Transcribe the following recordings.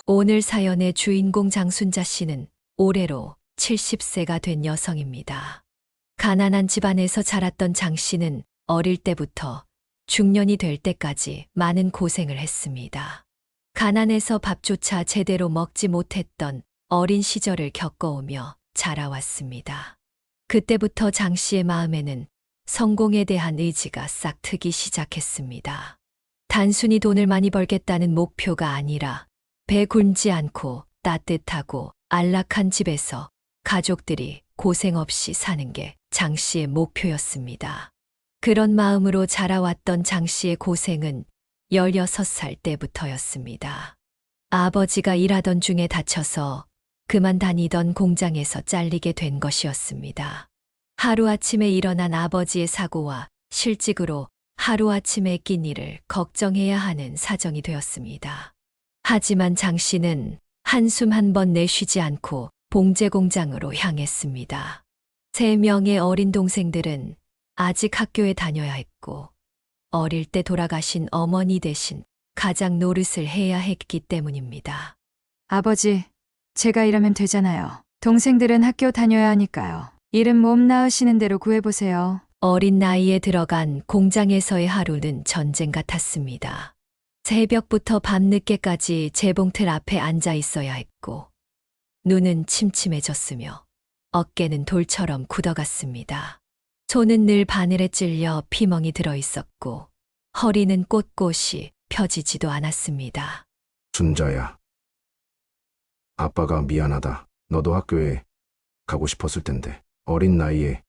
오늘 사연의 주인공 장순자 씨는 올해로 70세가 된 여성입니다. 가난한 집안에서 자랐던 장 씨는 어릴 때부터 중년이 될 때까지 많은 고생을 했습니다. 가난해서 밥조차 제대로 먹지 못했던 어린 시절을 겪어오며 자라왔습니다. 그때부터 장 씨의 마음에는 성공에 대한 의지가 싹 트기 시작했습니다. 단순히 돈을 많이 벌겠다는 목표가 아니라 배 굶지 않고 따뜻하고 안락한 집에서 가족들이 고생 없이 사는 게 장 씨의 목표였습니다. 그런 마음으로 자라왔던 장 씨의 고생은 16살 때부터였습니다. 아버지가 일하던 중에 다쳐서 그만 다니던 공장에서 잘리게 된 것이었습니다. 하루아침에 일어난 아버지의 사고와 실직으로 하루아침에 낀 일을 걱정해야 하는 사정이 되었습니다. 하지만 장 씨는 한숨 한 번 내쉬지 않고 봉제 공장으로 향했습니다. 3명의 어린 동생들은 아직 학교에 다녀야 했고 어릴 때 돌아가신 어머니 대신 가장 노릇을 해야 했기 때문입니다. 아버지, 제가 일하면 되잖아요. 동생들은 학교 다녀야 하니까요. 일은 몸 나으시는 대로 구해보세요. 어린 나이에 들어간 공장에서의 하루는 전쟁 같았습니다. 새벽부터 밤늦게까지 재봉틀 앞에 앉아 있어야 했고 눈은 침침해졌으며 어깨는 돌처럼 굳어갔습니다. 손은 늘 바늘에 찔려 피멍이 들어 있었고 허리는 꼿꼿이 펴지지도 않았습니다. 순자야. 아빠가 미안하다. 너도 학교에 가고 싶었을 텐데 어린 나이에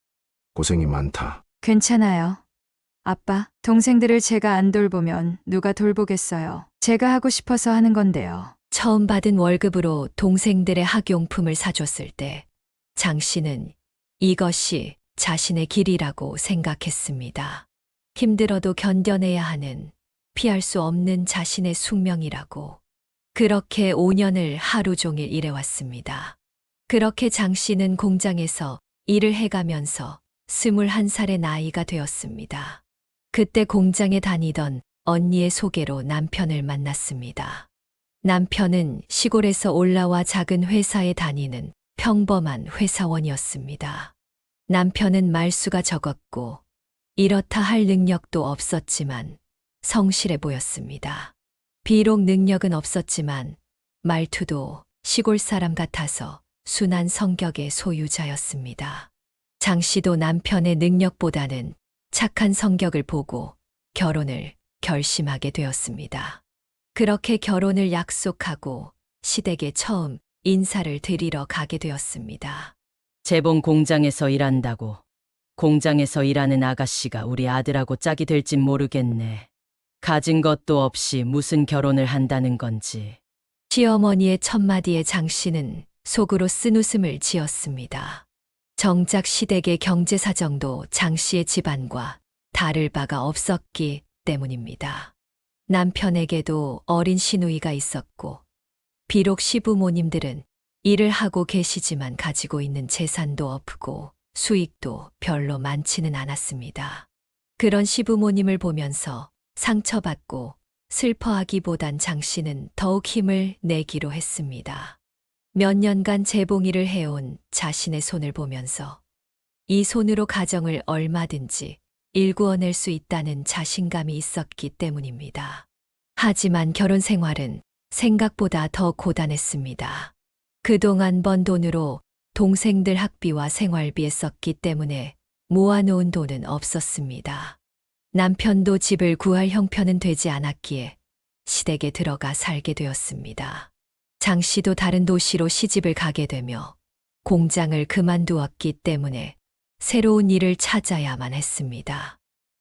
고생이 많다. 괜찮아요. 아빠, 동생들을 제가 안 돌보면 누가 돌보겠어요. 제가 하고 싶어서 하는 건데요. 처음 받은 월급으로 동생들의 학용품을 사줬을 때 장 씨는 이것이 자신의 길이라고 생각했습니다. 힘들어도 견뎌내야 하는 피할 수 없는 자신의 숙명이라고. 그렇게 5년을 하루 종일 일해왔습니다. 그렇게 장 씨는 공장에서 일을 해가면서 21살의 나이가 되었습니다. 그때 공장에 다니던 언니의 소개로 남편을 만났습니다. 남편은 시골에서 올라와 작은 회사에 다니는 평범한 회사원이었습니다. 남편은 말수가 적었고 이렇다 할 능력도 없었지만 성실해 보였습니다. 비록 능력은 없었지만 말투도 시골 사람 같아서 순한 성격의 소유자였습니다. 장 씨도 남편의 능력보다는 착한 성격을 보고 결혼을 결심하게 되었습니다. 그렇게 결혼을 약속하고 시댁에 처음 인사를 드리러 가게 되었습니다. 재봉 공장에서 일한다고. 공장에서 일하는 아가씨가 우리 아들하고 짝이 될진 모르겠네. 가진 것도 없이 무슨 결혼을 한다는 건지. 시어머니의 첫마디에 장 씨는 속으로 쓴웃음을 지었습니다. 정작 시댁의 경제 사정도 장 씨의 집안과 다를 바가 없었기 때문입니다. 남편에게도 어린 시누이가 있었고 비록 시부모님들은 일을 하고 계시지만 가지고 있는 재산도 없고 수익도 별로 많지는 않았습니다. 그런 시부모님을 보면서 상처받고 슬퍼하기보단 장 씨는 더욱 힘을 내기로 했습니다. 몇 년간 재봉일을 해온 자신의 손을 보면서 이 손으로 가정을 얼마든지 일구어낼 수 있다는 자신감이 있었기 때문입니다. 하지만 결혼 생활은 생각보다 더 고단했습니다. 그동안 번 돈으로 동생들 학비와 생활비에 썼기 때문에 모아놓은 돈은 없었습니다. 남편도 집을 구할 형편은 되지 않았기에 시댁에 들어가 살게 되었습니다. 장 씨도 다른 도시로 시집을 가게 되며 공장을 그만두었기 때문에 새로운 일을 찾아야만 했습니다.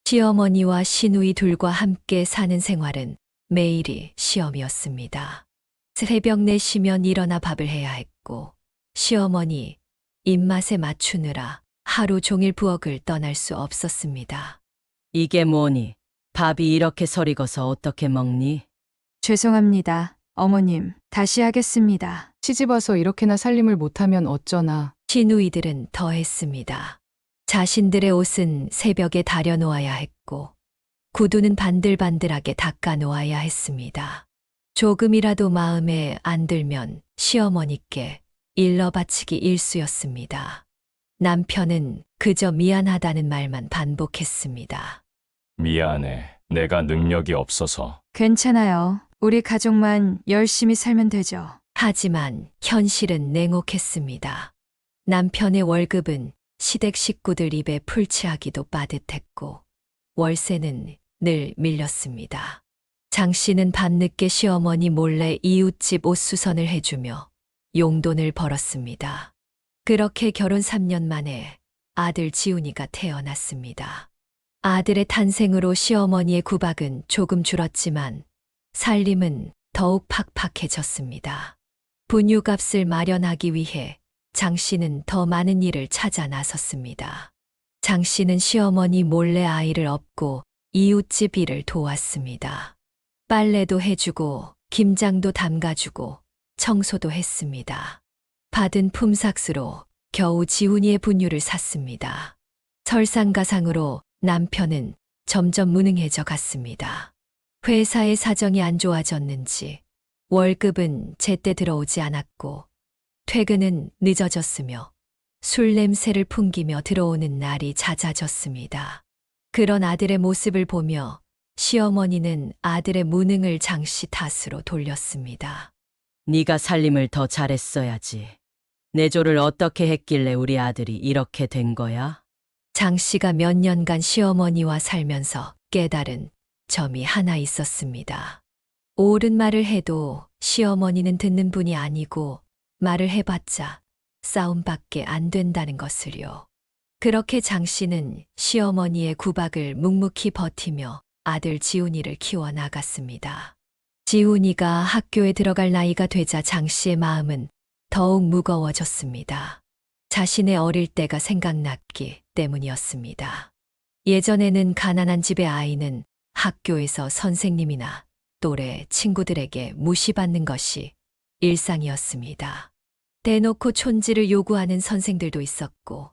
시어머니와 시누이 둘과 함께 사는 생활은 매일이 시험이었습니다. 새벽 4시면 일어나 밥을 해야 했고 시어머니 입맛에 맞추느라 하루 종일 부엌을 떠날 수 없었습니다. 이게 뭐니? 밥이 이렇게 설익어서 어떻게 먹니? 죄송합니다. 어머님, 다시 하겠습니다. 시집와서 이렇게나 살림을 못하면 어쩌나. 시누이들은 더했습니다. 자신들의 옷은 새벽에 다려놓아야 했고 구두는 반들반들하게 닦아 놓아야 했습니다. 조금이라도 마음에 안 들면 시어머니께 일러 바치기 일쑤였습니다. 남편은 그저 미안하다는 말만 반복했습니다. 미안해. 내가 능력이 없어서. 괜찮아요. 우리 가족만 열심히 살면 되죠. 하지만 현실은 냉혹했습니다. 남편의 월급은 시댁 식구들 입에 풀칠하기도 빠듯했고 월세는 늘 밀렸습니다. 장 씨는 밤늦게 시어머니 몰래 이웃집 옷수선을 해주며 용돈을 벌었습니다. 그렇게 결혼 3년 만에 아들 지훈이가 태어났습니다. 아들의 탄생으로 시어머니의 구박은 조금 줄었지만 살림은 더욱 팍팍해졌습니다. 분유값을 마련하기 위해 장 씨는 더 많은 일을 찾아 나섰습니다. 장 씨는 시어머니 몰래 아이를 업고 이웃집 일을 도왔습니다. 빨래도 해주고 김장도 담가주고 청소도 했습니다. 받은 품삯으로 겨우 지훈이의 분유를 샀습니다. 설상가상으로 남편은 점점 무능해져 갔습니다. 회사의 사정이 안 좋아졌는지 월급은 제때 들어오지 않았고 퇴근은 늦어졌으며 술 냄새를 풍기며 들어오는 날이 잦아졌습니다. 그런 아들의 모습을 보며 시어머니는 아들의 무능을 장 씨 탓으로 돌렸습니다. 네가 살림을 더 잘했어야지. 내조를 어떻게 했길래 우리 아들이 이렇게 된 거야? 장 씨가 몇 년간 시어머니와 살면서 깨달은 점이 하나 있었습니다. 옳은 말을 해도 시어머니는 듣는 분이 아니고 말을 해봤자 싸움밖에 안 된다는 것을요. 그렇게 장 씨는 시어머니의 구박을 묵묵히 버티며 아들 지훈이를 키워나갔습니다. 지훈이가 학교에 들어갈 나이가 되자 장 씨의 마음은 더욱 무거워졌습니다. 자신의 어릴 때가 생각났기 때문이었습니다. 예전에는 가난한 집의 아이는 학교에서 선생님이나 또래 친구들에게 무시받는 것이 일상이었습니다. 대놓고 촌지를 요구하는 선생들도 있었고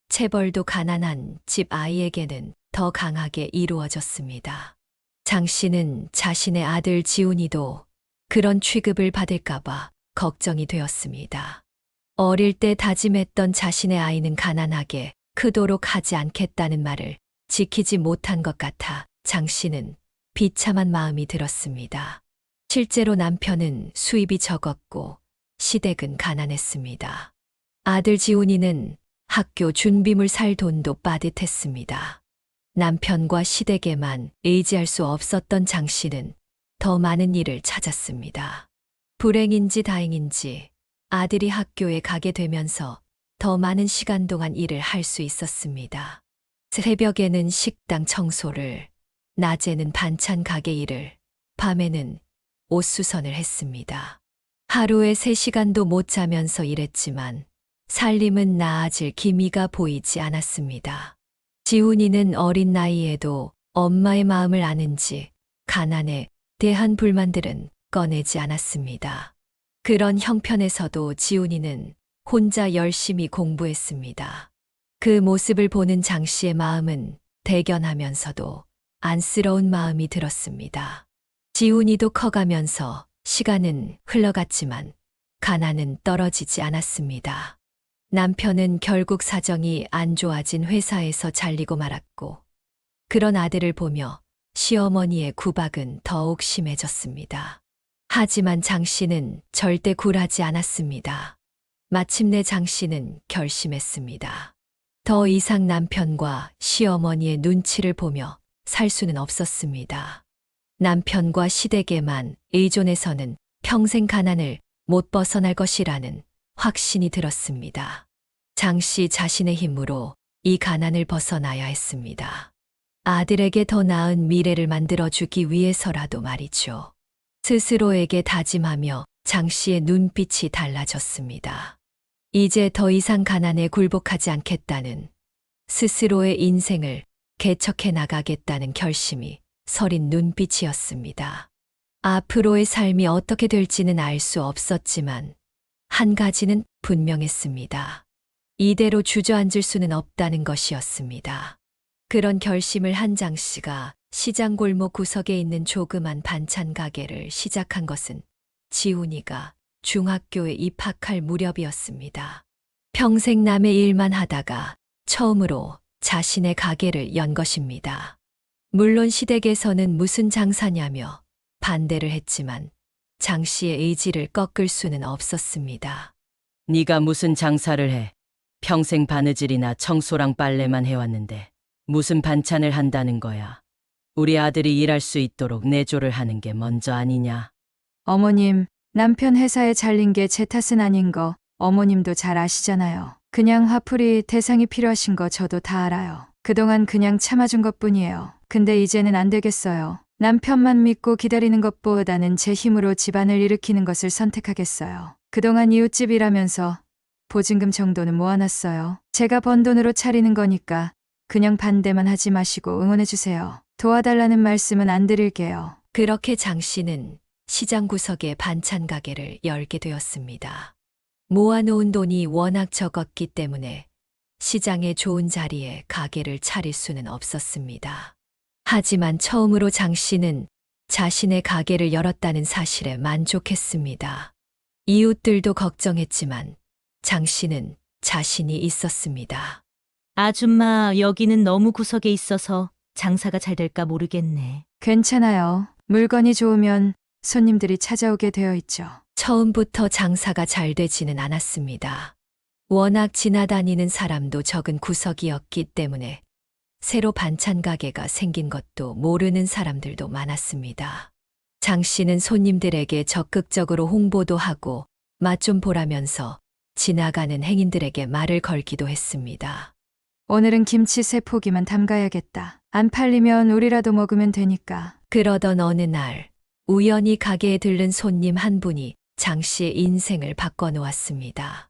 체벌도 가난한 집 아이에게는 더 강하게 이루어졌습니다. 장 씨는 자신의 아들 지훈이도 그런 취급을 받을까봐 걱정이 되었습니다. 어릴 때 다짐했던 자신의 아이는 가난하게 크도록 하지 않겠다는 말을 지키지 못한 것 같아 장 씨는 비참한 마음이 들었습니다. 실제로 남편은 수입이 적었고 시댁은 가난했습니다. 아들 지훈이는 학교 준비물 살 돈도 빠듯했습니다. 남편과 시댁에만 의지할 수 없었던 장 씨는 더 많은 일을 찾았습니다. 불행인지 다행인지 아들이 학교에 가게 되면서 더 많은 시간 동안 일을 할 수 있었습니다. 새벽에는 식당 청소를, 낮에는 반찬 가게 일을, 밤에는 옷수선을 했습니다. 하루에 3시간도 못 자면서 일했지만 살림은 나아질 기미가 보이지 않았습니다. 지훈이는 어린 나이에도 엄마의 마음을 아는지 가난에 대한 불만들은 꺼내지 않았습니다. 그런 형편에서도 지훈이는 혼자 열심히 공부했습니다. 그 모습을 보는 장 씨의 마음은 대견하면서도 안쓰러운 마음이 들었습니다. 지훈이도 커가면서 시간은 흘러갔지만 가난은 떨어지지 않았습니다. 남편은 결국 사정이 안 좋아진 회사에서 잘리고 말았고 그런 아들을 보며 시어머니의 구박은 더욱 심해졌습니다. 하지만 장 씨는 절대 굴하지 않았습니다. 마침내 장 씨는 결심했습니다. 더 이상 남편과 시어머니의 눈치를 보며 살 수는 없었습니다. 남편과 시댁에만 의존해서는 평생 가난을 못 벗어날 것이라는 확신이 들었습니다. 장 씨 자신의 힘으로 이 가난을 벗어나야 했습니다. 아들에게 더 나은 미래를 만들어주기 위해서라도 말이죠. 스스로에게 다짐하며 장 씨의 눈빛이 달라졌습니다. 이제 더 이상 가난에 굴복하지 않겠다는 스스로의 인생을 개척해 나가겠다는 결심이 서린 눈빛이었습니다. 앞으로의 삶이 어떻게 될지는 알 수 없었지만 한 가지는 분명했습니다. 이대로 주저앉을 수는 없다는 것이었습니다. 그런 결심을 한 장 씨가 시장 골목 구석에 있는 조그만 반찬 가게를 시작한 것은 지훈이가 중학교에 입학할 무렵이었습니다. 평생 남의 일만 하다가 처음으로 자신의 가게를 연 것입니다. 물론 시댁에서는 무슨 장사냐며 반대를 했지만 장 씨의 의지를 꺾을 수는 없었습니다. 네가 무슨 장사를 해? 평생 바느질이나 청소랑 빨래만 해왔는데 무슨 반찬을 한다는 거야. 우리 아들이 일할 수 있도록 내조를 하는 게 먼저 아니냐. 어머님, 남편 회사에 잘린 게 제 탓은 아닌 거 어머님도 잘 아시잖아요. 그냥 화풀이 대상이 필요하신 거 저도 다 알아요. 그동안 그냥 참아준 것뿐이에요. 근데 이제는 안 되겠어요. 남편만 믿고 기다리는 것보다는 제 힘으로 집안을 일으키는 것을 선택하겠어요. 그동안 이웃집 일하면서 보증금 정도는 모아놨어요. 제가 번 돈으로 차리는 거니까 그냥 반대만 하지 마시고 응원해주세요. 도와달라는 말씀은 안 드릴게요. 그렇게 장 씨는 시장 구석에 반찬 가게를 열게 되었습니다. 모아놓은 돈이 워낙 적었기 때문에 시장의 좋은 자리에 가게를 차릴 수는 없었습니다. 하지만 처음으로 장 씨는 자신의 가게를 열었다는 사실에 만족했습니다. 이웃들도 걱정했지만 장 씨는 자신이 있었습니다. 아줌마, 여기는 너무 구석에 있어서 장사가 잘 될까 모르겠네. 괜찮아요. 물건이 좋으면 손님들이 찾아오게 되어 있죠. 처음부터 장사가 잘 되지는 않았습니다. 워낙 지나다니는 사람도 적은 구석이었기 때문에 새로 반찬 가게가 생긴 것도 모르는 사람들도 많았습니다. 장 씨는 손님들에게 적극적으로 홍보도 하고 맛 좀 보라면서 지나가는 행인들에게 말을 걸기도 했습니다. 오늘은 김치 3포기만 담가야겠다. 안 팔리면 우리라도 먹으면 되니까. 그러던 어느 날 우연히 가게에 들른 손님 한 분이 장 씨의 인생을 바꿔놓았습니다.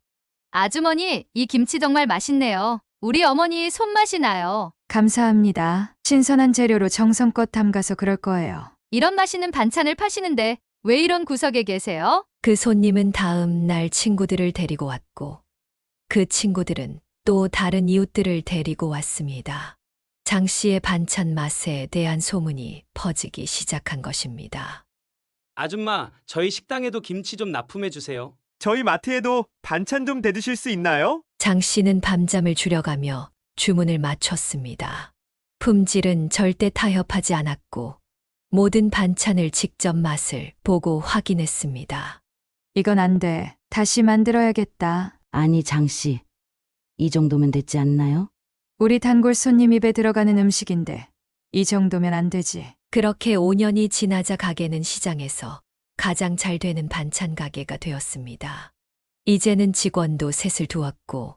아주머니, 이 김치 정말 맛있네요. 우리 어머니 손맛이 나요. 감사합니다. 신선한 재료로 정성껏 담가서 그럴 거예요. 이런 맛있는 반찬을 파시는데 왜 이런 구석에 계세요? 그 손님은 다음 날 친구들을 데리고 왔고 그 친구들은 또 다른 이웃들을 데리고 왔습니다. 장 씨의 반찬 맛에 대한 소문이 퍼지기 시작한 것입니다. 아줌마, 저희 식당에도 김치 좀 납품해 주세요. 저희 마트에도 반찬 좀 대드실 수 있나요? 장 씨는 밤잠을 줄여가며 주문을 맞췄습니다. 품질은 절대 타협하지 않았고 모든 반찬을 직접 맛을 보고 확인했습니다. 이건 안 돼. 다시 만들어야겠다. 아니, 장씨. 이 정도면 됐지 않나요? 우리 단골 손님 입에 들어가는 음식인데 이 정도면 안 되지. 그렇게 5년이 지나자 가게는 시장에서 가장 잘 되는 반찬 가게가 되었습니다. 이제는 직원도 셋을 두었고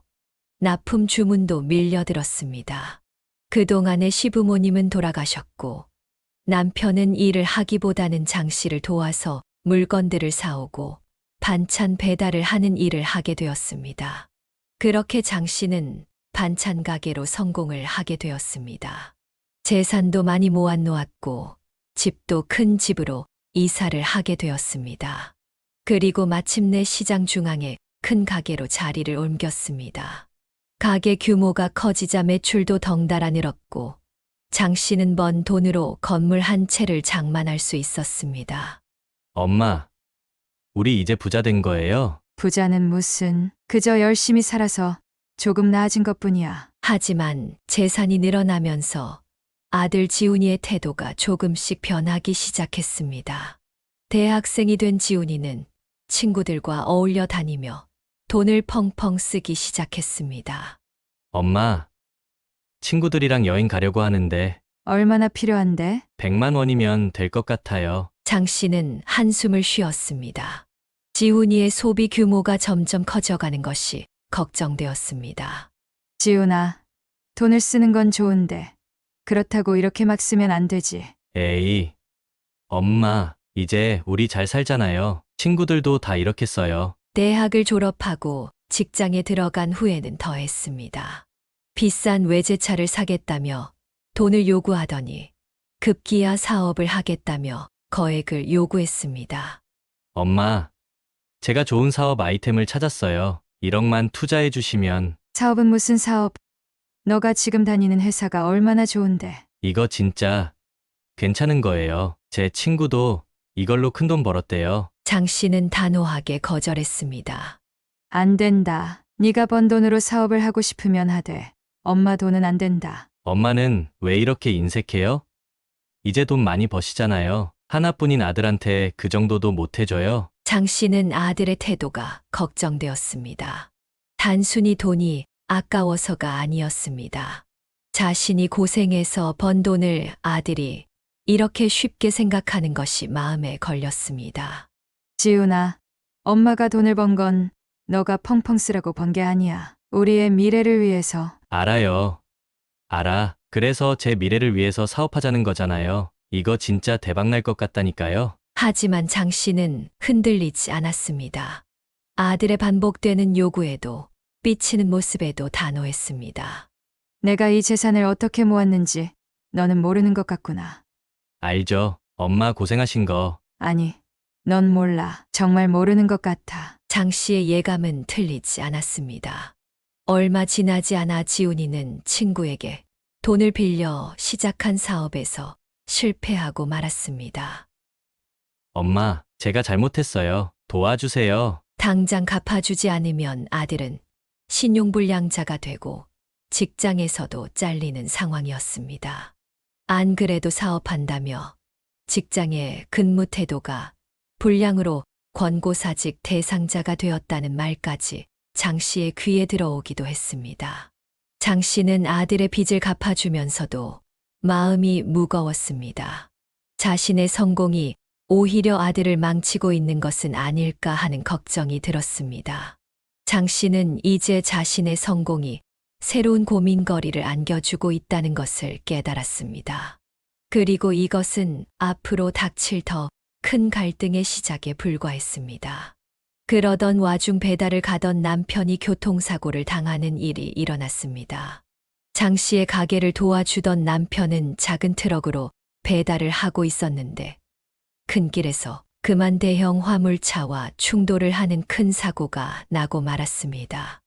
납품 주문도 밀려들었습니다. 그동안의 시부모님은 돌아가셨고 남편은 일을 하기보다는 장 씨를 도와서 물건들을 사오고 반찬 배달을 하는 일을 하게 되었습니다. 그렇게 장 씨는 반찬 가게로 성공을 하게 되었습니다. 재산도 많이 모아놓았고 집도 큰 집으로 이사를 하게 되었습니다. 그리고 마침내 시장 중앙에 큰 가게로 자리를 옮겼습니다. 가게 규모가 커지자 매출도 덩달아 늘었고 장 씨는 번 돈으로 건물 한 채를 장만할 수 있었습니다. 엄마, 우리 이제 부자 된 거예요? 부자는 무슨, 그저 열심히 살아서 조금 나아진 것뿐이야. 하지만 재산이 늘어나면서 아들 지훈이의 태도가 조금씩 변하기 시작했습니다. 대학생이 된 지훈이는 친구들과 어울려 다니며 돈을 펑펑 쓰기 시작했습니다. 엄마, 친구들이랑 여행 가려고 하는데 얼마나 필요한데? 100만 원이면 될 것 같아요. 장 씨는 한숨을 쉬었습니다. 지훈이의 소비 규모가 점점 커져가는 것이 걱정되었습니다. 지훈아, 돈을 쓰는 건 좋은데 그렇다고 이렇게 막 쓰면 안 되지. 에이, 엄마, 이제 우리 잘 살잖아요. 친구들도 다 이렇게 써요. 대학을 졸업하고 직장에 들어간 후에는 더했습니다. 비싼 외제차를 사겠다며 돈을 요구하더니 급기야 사업을 하겠다며 거액을 요구했습니다. 엄마, 제가 좋은 사업 아이템을 찾았어요. 1억만 투자해 주시면. 사업은 무슨 사업? 너가 지금 다니는 회사가 얼마나 좋은데. 이거 진짜 괜찮은 거예요. 제 친구도 이걸로 큰돈 벌었대요. 장 씨는 단호하게 거절했습니다. 안 된다. 네가 번 돈으로 사업을 하고 싶으면 하되 엄마 돈은 안 된다. 엄마는 왜 이렇게 인색해요? 이제 돈 많이 버시잖아요. 하나뿐인 아들한테 그 정도도 못 해줘요. 장 씨는 아들의 태도가 걱정되었습니다. 단순히 돈이 아까워서가 아니었습니다. 자신이 고생해서 번 돈을 아들이 이렇게 쉽게 생각하는 것이 마음에 걸렸습니다. 지훈아, 엄마가 돈을 번 건 너가 펑펑 쓰라고 번 게 아니야. 우리의 미래를 위해서. 알아요. 알아. 그래서 제 미래를 위해서 사업하자는 거잖아요. 이거 진짜 대박 날 것 같다니까요. 하지만 장 씨는 흔들리지 않았습니다. 아들의 반복되는 요구에도 삐치는 모습에도 단호했습니다. 내가 이 재산을 어떻게 모았는지 너는 모르는 것 같구나. 알죠. 엄마 고생하신 거. 아니, 넌 몰라. 정말 모르는 것 같아. 장 씨의 예감은 틀리지 않았습니다. 얼마 지나지 않아 지훈이는 친구에게 돈을 빌려 시작한 사업에서 실패하고 말았습니다. 엄마, 제가 잘못했어요. 도와주세요. 당장 갚아주지 않으면 아들은 신용불량자가 되고 직장에서도 잘리는 상황이었습니다. 안 그래도 사업한다며 직장의 근무 태도가 불량으로 권고사직 대상자가 되었다는 말까지 장 씨의 귀에 들어오기도 했습니다. 장 씨는 아들의 빚을 갚아주면서도 마음이 무거웠습니다. 자신의 성공이 오히려 아들을 망치고 있는 것은 아닐까 하는 걱정이 들었습니다. 장 씨는 이제 자신의 성공이 새로운 고민거리를 안겨주고 있다는 것을 깨달았습니다. 그리고 이것은 앞으로 닥칠 더 큰 갈등의 시작에 불과했습니다. 그러던 와중 배달을 가던 남편이 교통사고를 당하는 일이 일어났습니다. 장 씨의 가게를 도와주던 남편은 작은 트럭으로 배달을 하고 있었는데 큰 길에서 그만 대형 화물차와 충돌을 하는 큰 사고가 나고 말았습니다.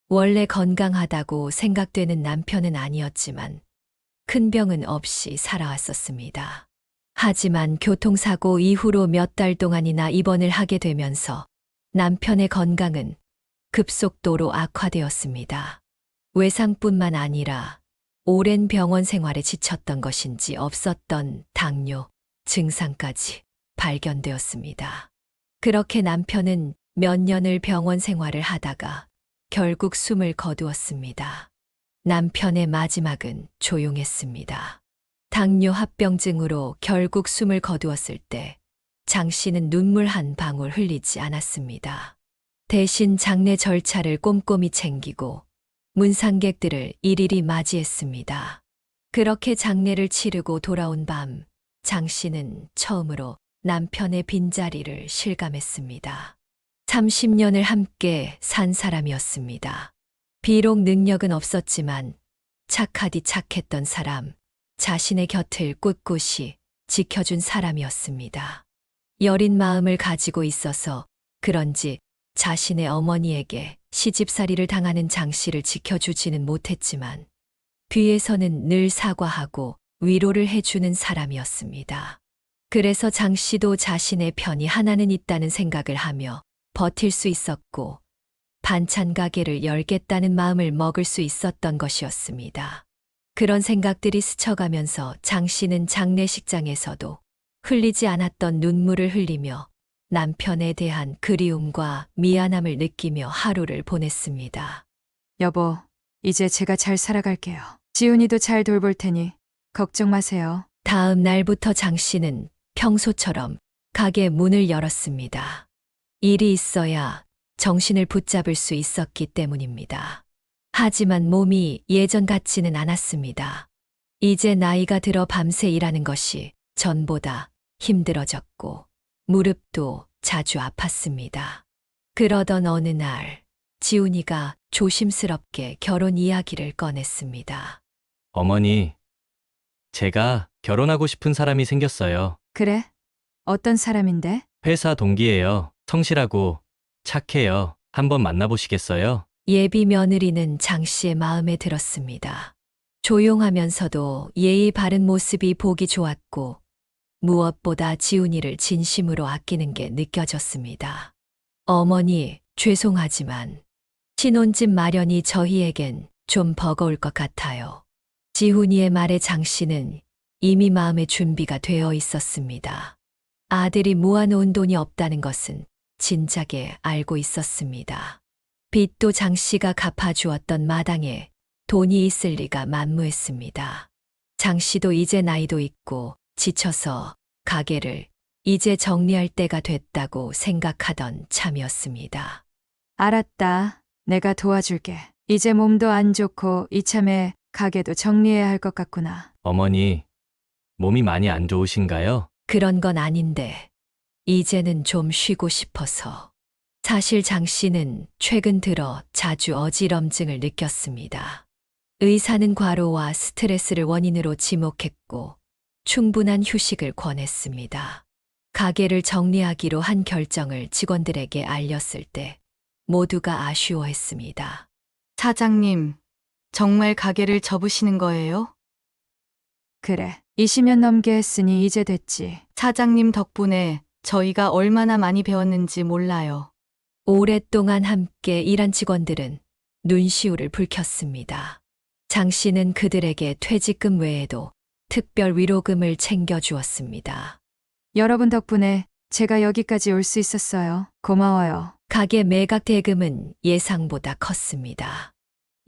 원래 건강하다고 생각되는 남편은 아니었지만 큰 병은 없이 살아왔었습니다. 하지만 교통사고 이후로 몇 달 동안이나 입원을 하게 되면서 남편의 건강은 급속도로 악화되었습니다. 외상뿐만 아니라 오랜 병원 생활에 지쳤던 것인지 없었던 당뇨 증상까지 발견되었습니다. 그렇게 남편은 몇 년을 병원 생활을 하다가 결국 숨을 거두었습니다. 남편의 마지막은 조용했습니다. 당뇨 합병증으로 결국 숨을 거두었을 때 장 씨는 눈물 한 방울 흘리지 않았습니다. 대신 장례 절차를 꼼꼼히 챙기고 문상객들을 일일이 맞이했습니다. 그렇게 장례를 치르고 돌아온 밤, 장 씨는 처음으로 남편의 빈자리를 실감했습니다. 30년을 함께 산 사람이었습니다. 비록 능력은 없었지만 착하디 착했던 사람, 자신의 곁을 꿋꿋이 지켜준 사람이었습니다. 여린 마음을 가지고 있어서 그런지 자신의 어머니에게 시집살이를 당하는 장 씨를 지켜주지는 못했지만 뒤에서는 늘 사과하고 위로를 해주는 사람이었습니다. 그래서 장 씨도 자신의 편이 하나는 있다는 생각을 하며 버틸 수 있었고 반찬 가게를 열겠다는 마음을 먹을 수 있었던 것이었습니다. 그런 생각들이 스쳐가면서 장 씨는 장례식장에서도 흘리지 않았던 눈물을 흘리며 남편에 대한 그리움과 미안함을 느끼며 하루를 보냈습니다. 여보, 이제 제가 잘 살아갈게요. 지훈이도 잘 돌볼 테니 걱정 마세요. 다음 날부터 장 씨는 평소처럼 가게 문을 열었습니다. 일이 있어야 정신을 붙잡을 수 있었기 때문입니다. 하지만 몸이 예전 같지는 않았습니다. 이제 나이가 들어 밤새 일하는 것이 전보다 힘들어졌고 무릎도 자주 아팠습니다. 그러던 어느 날 지훈이가 조심스럽게 결혼 이야기를 꺼냈습니다. 어머니, 제가 결혼하고 싶은 사람이 생겼어요. 그래? 어떤 사람인데? 회사 동기예요. 성실하고 착해요. 한번 만나보시겠어요? 예비 며느리는 장 씨의 마음에 들었습니다. 조용하면서도 예의 바른 모습이 보기 좋았고 무엇보다 지훈이를 진심으로 아끼는 게 느껴졌습니다. 어머니, 죄송하지만 신혼집 마련이 저희에겐 좀 버거울 것 같아요. 지훈이의 말에 장 씨는 이미 마음의 준비가 되어 있었습니다. 아들이 모아놓은 돈이 없다는 것은 진작에 알고 있었습니다. 빚도 장 씨가 갚아주었던 마당에 돈이 있을 리가 만무했습니다. 장 씨도 이제 나이도 있고 지쳐서 가게를 이제 정리할 때가 됐다고 생각하던 참이었습니다. 알았다. 내가 도와줄게. 이제 몸도 안 좋고 이참에 가게도 정리해야 할 것 같구나. 어머니, 몸이 많이 안 좋으신가요? 그런 건 아닌데 이제는 좀 쉬고 싶어서. 사실 장 씨는 최근 들어 자주 어지럼증을 느꼈습니다. 의사는 과로와 스트레스를 원인으로 지목했고 충분한 휴식을 권했습니다. 가게를 정리하기로 한 결정을 직원들에게 알렸을 때 모두가 아쉬워했습니다. 사장님, 정말 가게를 접으시는 거예요? 그래. 20년 넘게 했으니 이제 됐지. 사장님 덕분에 저희가 얼마나 많이 배웠는지 몰라요. 오랫동안 함께 일한 직원들은 눈시울을 붉혔습니다. 장 씨는 그들에게 퇴직금 외에도 특별 위로금을 챙겨주었습니다. 여러분 덕분에 제가 여기까지 올 수 있었어요. 고마워요. 가게 매각 대금은 예상보다 컸습니다.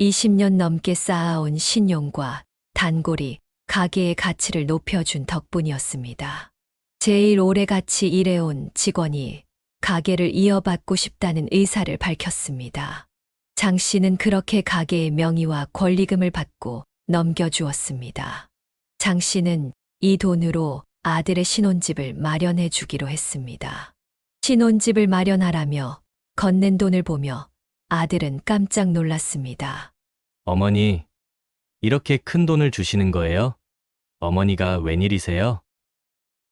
20년 넘게 쌓아온 신용과 단골이 가게의 가치를 높여준 덕분이었습니다. 제일 오래 같이 일해온 직원이 가게를 이어받고 싶다는 의사를 밝혔습니다. 장 씨는 그렇게 가게의 명의와 권리금을 받고 넘겨주었습니다. 장 씨는 이 돈으로 아들의 신혼집을 마련해 주기로 했습니다. 신혼집을 마련하라며 건넨 돈을 보며 아들은 깜짝 놀랐습니다. 어머니, 이렇게 큰 돈을 주시는 거예요? 어머니가 웬일이세요?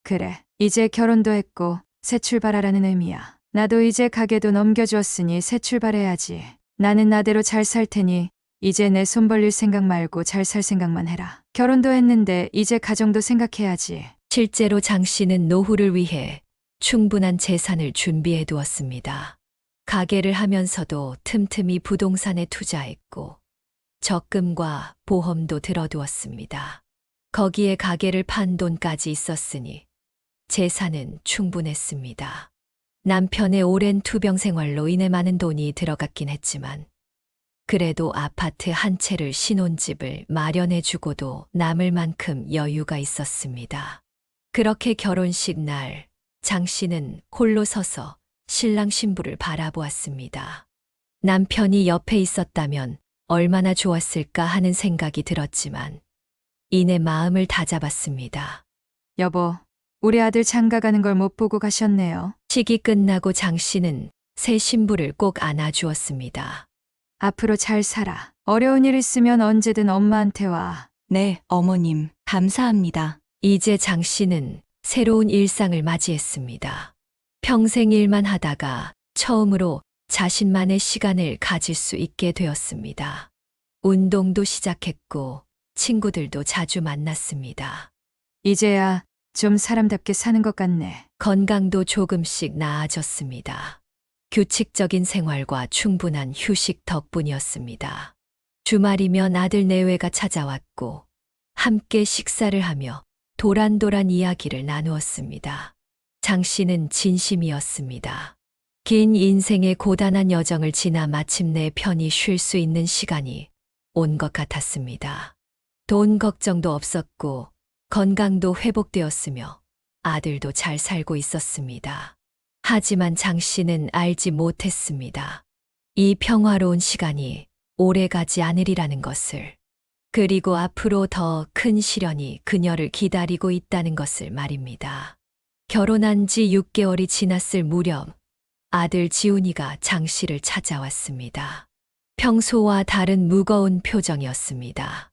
그래. 이제 결혼도 했고 새 출발하라는 의미야. 나도 이제 가게도 넘겨주었으니 새 출발해야지. 나는 나대로 잘 살 테니 이제 내 손 벌릴 생각 말고 잘 살 생각만 해라. 결혼도 했는데 이제 가정도 생각해야지. 실제로 장 씨는 노후를 위해 충분한 재산을 준비해 두었습니다. 가게를 하면서도 틈틈이 부동산에 투자했고 적금과 보험도 들어두었습니다. 거기에 가게를 판 돈까지 있었으니 재산은 충분했습니다. 남편의 오랜 투병 생활로 인해 많은 돈이 들어갔긴 했지만 그래도 아파트 한 채를 신혼집을 마련해 주고도 남을 만큼 여유가 있었습니다. 그렇게 결혼식 날 장 씨는 홀로 서서 신랑 신부를 바라보았습니다. 남편이 옆에 있었다면 얼마나 좋았을까 하는 생각이 들었지만 이내 마음을 다잡았습니다. 여보, 우리 아들 장가 가는 걸 못 보고 가셨네요. 식이 끝나고 장 씨는 새 신부를 꼭 안아주었습니다. 앞으로 잘 살아. 어려운 일 있으면 언제든 엄마한테 와. 네, 어머님. 감사합니다. 이제 장 씨는 새로운 일상을 맞이했습니다. 평생 일만 하다가 처음으로 자신만의 시간을 가질 수 있게 되었습니다. 운동도 시작했고 친구들도 자주 만났습니다. 이제야 좀 사람답게 사는 것 같네. 건강도 조금씩 나아졌습니다. 규칙적인 생활과 충분한 휴식 덕분이었습니다. 주말이면 아들 내외가 찾아왔고 함께 식사를 하며 도란도란 이야기를 나누었습니다. 장 씨는 진심이었습니다. 긴 인생의 고단한 여정을 지나 마침내 편히 쉴 수 있는 시간이 온 것 같았습니다. 돈 걱정도 없었고 건강도 회복되었으며 아들도 잘 살고 있었습니다. 하지만 장 씨는 알지 못했습니다. 이 평화로운 시간이 오래가지 않으리라는 것을. 그리고 앞으로 더 큰 시련이 그녀를 기다리고 있다는 것을 말입니다. 결혼한 지 6개월이 지났을 무렵 아들 지훈이가 장 씨를 찾아왔습니다. 평소와 다른 무거운 표정이었습니다.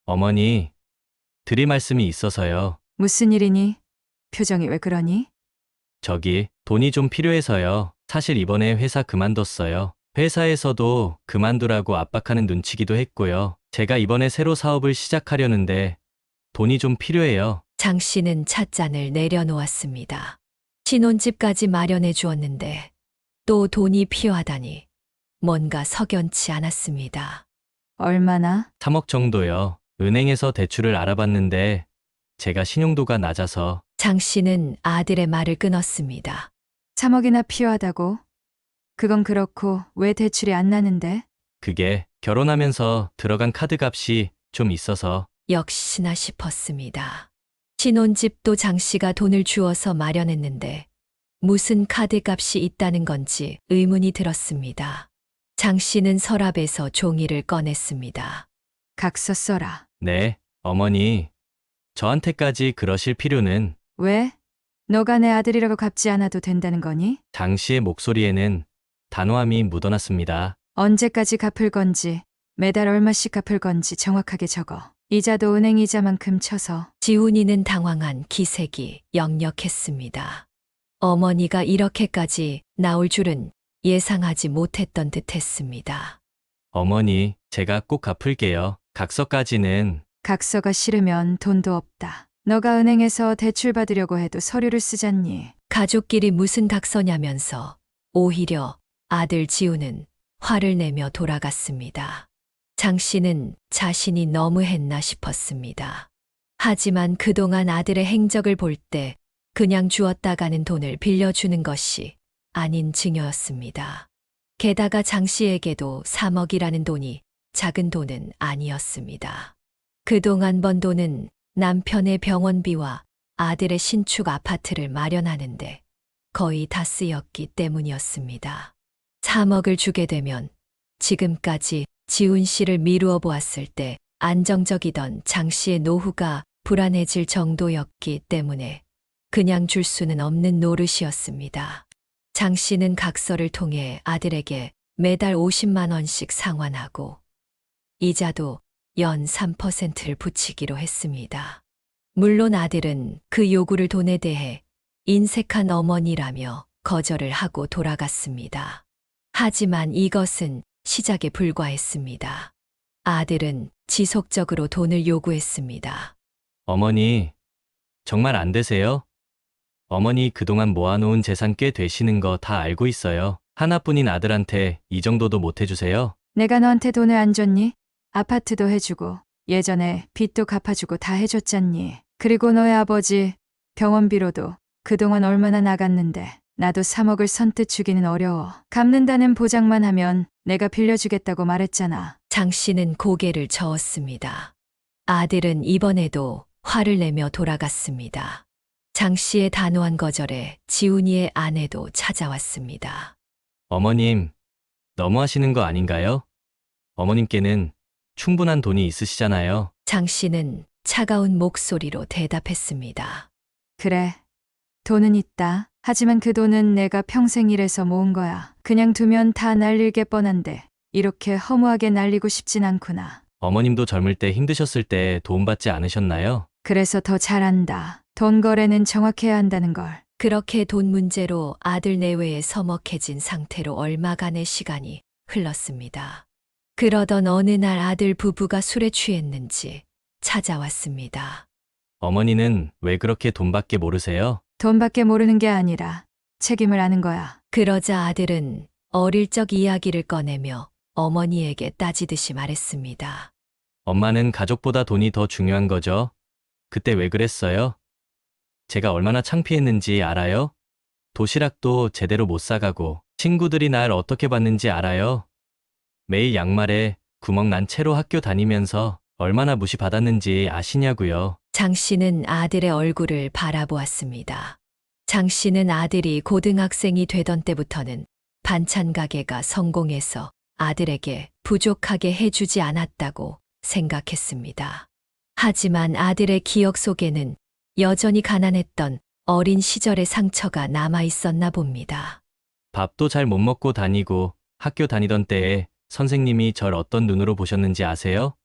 어머니, 드릴 말씀이 있어서요. 무슨 일이니? 표정이 왜 그러니? 저기, 돈이 좀 필요해서요. 사실 이번에 회사 그만뒀어요. 회사에서도 그만두라고 압박하는 눈치기도 했고요. 제가 이번에 새로 사업을 시작하려는데 돈이 좀 필요해요. 장 씨는 찻잔을 내려놓았습니다. 신혼집까지 마련해 주었는데 또 돈이 필요하다니 뭔가 석연치 않았습니다. 얼마나? 3억 정도요. 은행에서 대출을 알아봤는데 제가 신용도가 낮아서 장 씨는 아들의 말을 끊었습니다. 3억이나 필요하다고? 그건 그렇고 왜 대출이 안 나는데? 그게 결혼하면서 들어간 카드값이 좀 있어서 역시나 싶었습니다. 신혼집도 장 씨가 돈을 주어서 마련했는데 무슨 카드값이 있다는 건지 의문이 들었습니다. 장 씨는 서랍에서 종이를 꺼냈습니다. 각서 써라. 네, 어머니. 저한테까지 그러실 필요는 왜? 너가 내 아들이라고 갚지 않아도 된다는 거니? 장 씨의 목소리에는 단호함이 묻어났습니다. 언제까지 갚을 건지, 매달 얼마씩 갚을 건지 정확하게 적어. 이자도 은행 이자만큼 쳐서. 지훈이는 당황한 기색이 역력했습니다. 어머니가 이렇게까지 나올 줄은 예상하지 못했던 듯 했습니다. 어머니, 제가 꼭 갚을게요. 각서까지는 각서가 싫으면 돈도 없다. 너가 은행에서 대출 받으려고 해도 서류를 쓰잖니. 가족끼리 무슨 각서냐면서 오히려 아들 지우는 화를 내며 돌아갔습니다. 장 씨는 자신이 너무했나 싶었습니다. 하지만 그동안 아들의 행적을 볼 때 그냥 주었다가는 돈을 빌려주는 것이 아닌 증여였습니다. 게다가 장 씨에게도 3억이라는 돈이 작은 돈은 아니었습니다. 그동안 번 돈은 남편의 병원비와 아들의 신축 아파트를 마련하는데 거의 다 쓰였기 때문이었습니다. 3억을 주게 되면 지금까지 지훈 씨를 미루어 보았을 때 안정적이던 장 씨의 노후가 불안해질 정도였기 때문에 그냥 줄 수는 없는 노릇이었습니다. 장 씨는 각서를 통해 아들에게 매달 50만 원씩 상환하고 이자도 연 3%를 붙이기로 했습니다. 물론 아들은 그 요구를 돈에 대해 인색한 어머니라며 거절을 하고 돌아갔습니다. 하지만 이것은 시작에 불과했습니다. 아들은 지속적으로 돈을 요구했습니다. 어머니, 정말 안 되세요? 어머니 그동안 모아놓은 재산 꽤 되시는 거 다 알고 있어요. 하나뿐인 아들한테 이 정도도 못 해주세요? 내가 너한테 돈을 안 줬니? 아파트도 해주고 예전에 빚도 갚아주고 다 해줬잖니. 그리고 너의 아버지 병원비로도 그동안 얼마나 나갔는데 나도 3억을 선뜻 주기는 어려워. 갚는다는 보장만 하면 내가 빌려주겠다고 말했잖아. 장 씨는 고개를 저었습니다. 아들은 이번에도 화를 내며 돌아갔습니다. 장 씨의 단호한 거절에 지훈이의 아내도 찾아왔습니다. 어머님, 너무하시는 거 아닌가요? 어머님께는 충분한 돈이 있으시잖아요. 장 씨는 차가운 목소리로 대답했습니다. 그래. 돈은 있다. 하지만 그 돈은 내가 평생 일해서 모은 거야. 그냥 두면 다 날릴 게 뻔한데 이렇게 허무하게 날리고 싶진 않구나. 어머님도 젊을 때 힘드셨을 때 도움받지 않으셨나요? 그래서 더 잘한다. 돈 거래는 정확해야 한다는 걸. 그렇게 돈 문제로 아들 내외에 서먹해진 상태로 얼마간의 시간이 흘렀습니다. 그러던 어느 날 아들 부부가 술에 취했는지 찾아왔습니다. 어머니는 왜 그렇게 돈밖에 모르세요? 돈밖에 모르는 게 아니라 책임을 아는 거야. 그러자 아들은 어릴 적 이야기를 꺼내며 어머니에게 따지듯이 말했습니다. 엄마는 가족보다 돈이 더 중요한 거죠? 그때 왜 그랬어요? 제가 얼마나 창피했는지 알아요? 도시락도 제대로 못 사가고 친구들이 날 어떻게 봤는지 알아요? 매일 양말에 구멍 난 채로 학교 다니면서 얼마나 무시받았는지 아시냐고요. 장 씨는 아들의 얼굴을 바라보았습니다. 장 씨는 아들이 고등학생이 되던 때부터는 반찬 가게가 성공해서 아들에게 부족하게 해주지 않았다고 생각했습니다. 하지만 아들의 기억 속에는 여전히 가난했던 어린 시절의 상처가 남아 있었나 봅니다. 밥도 잘 못 먹고 다니고 학교 다니던 때에 선생님이 절 어떤 눈으로 보셨는지 아세요?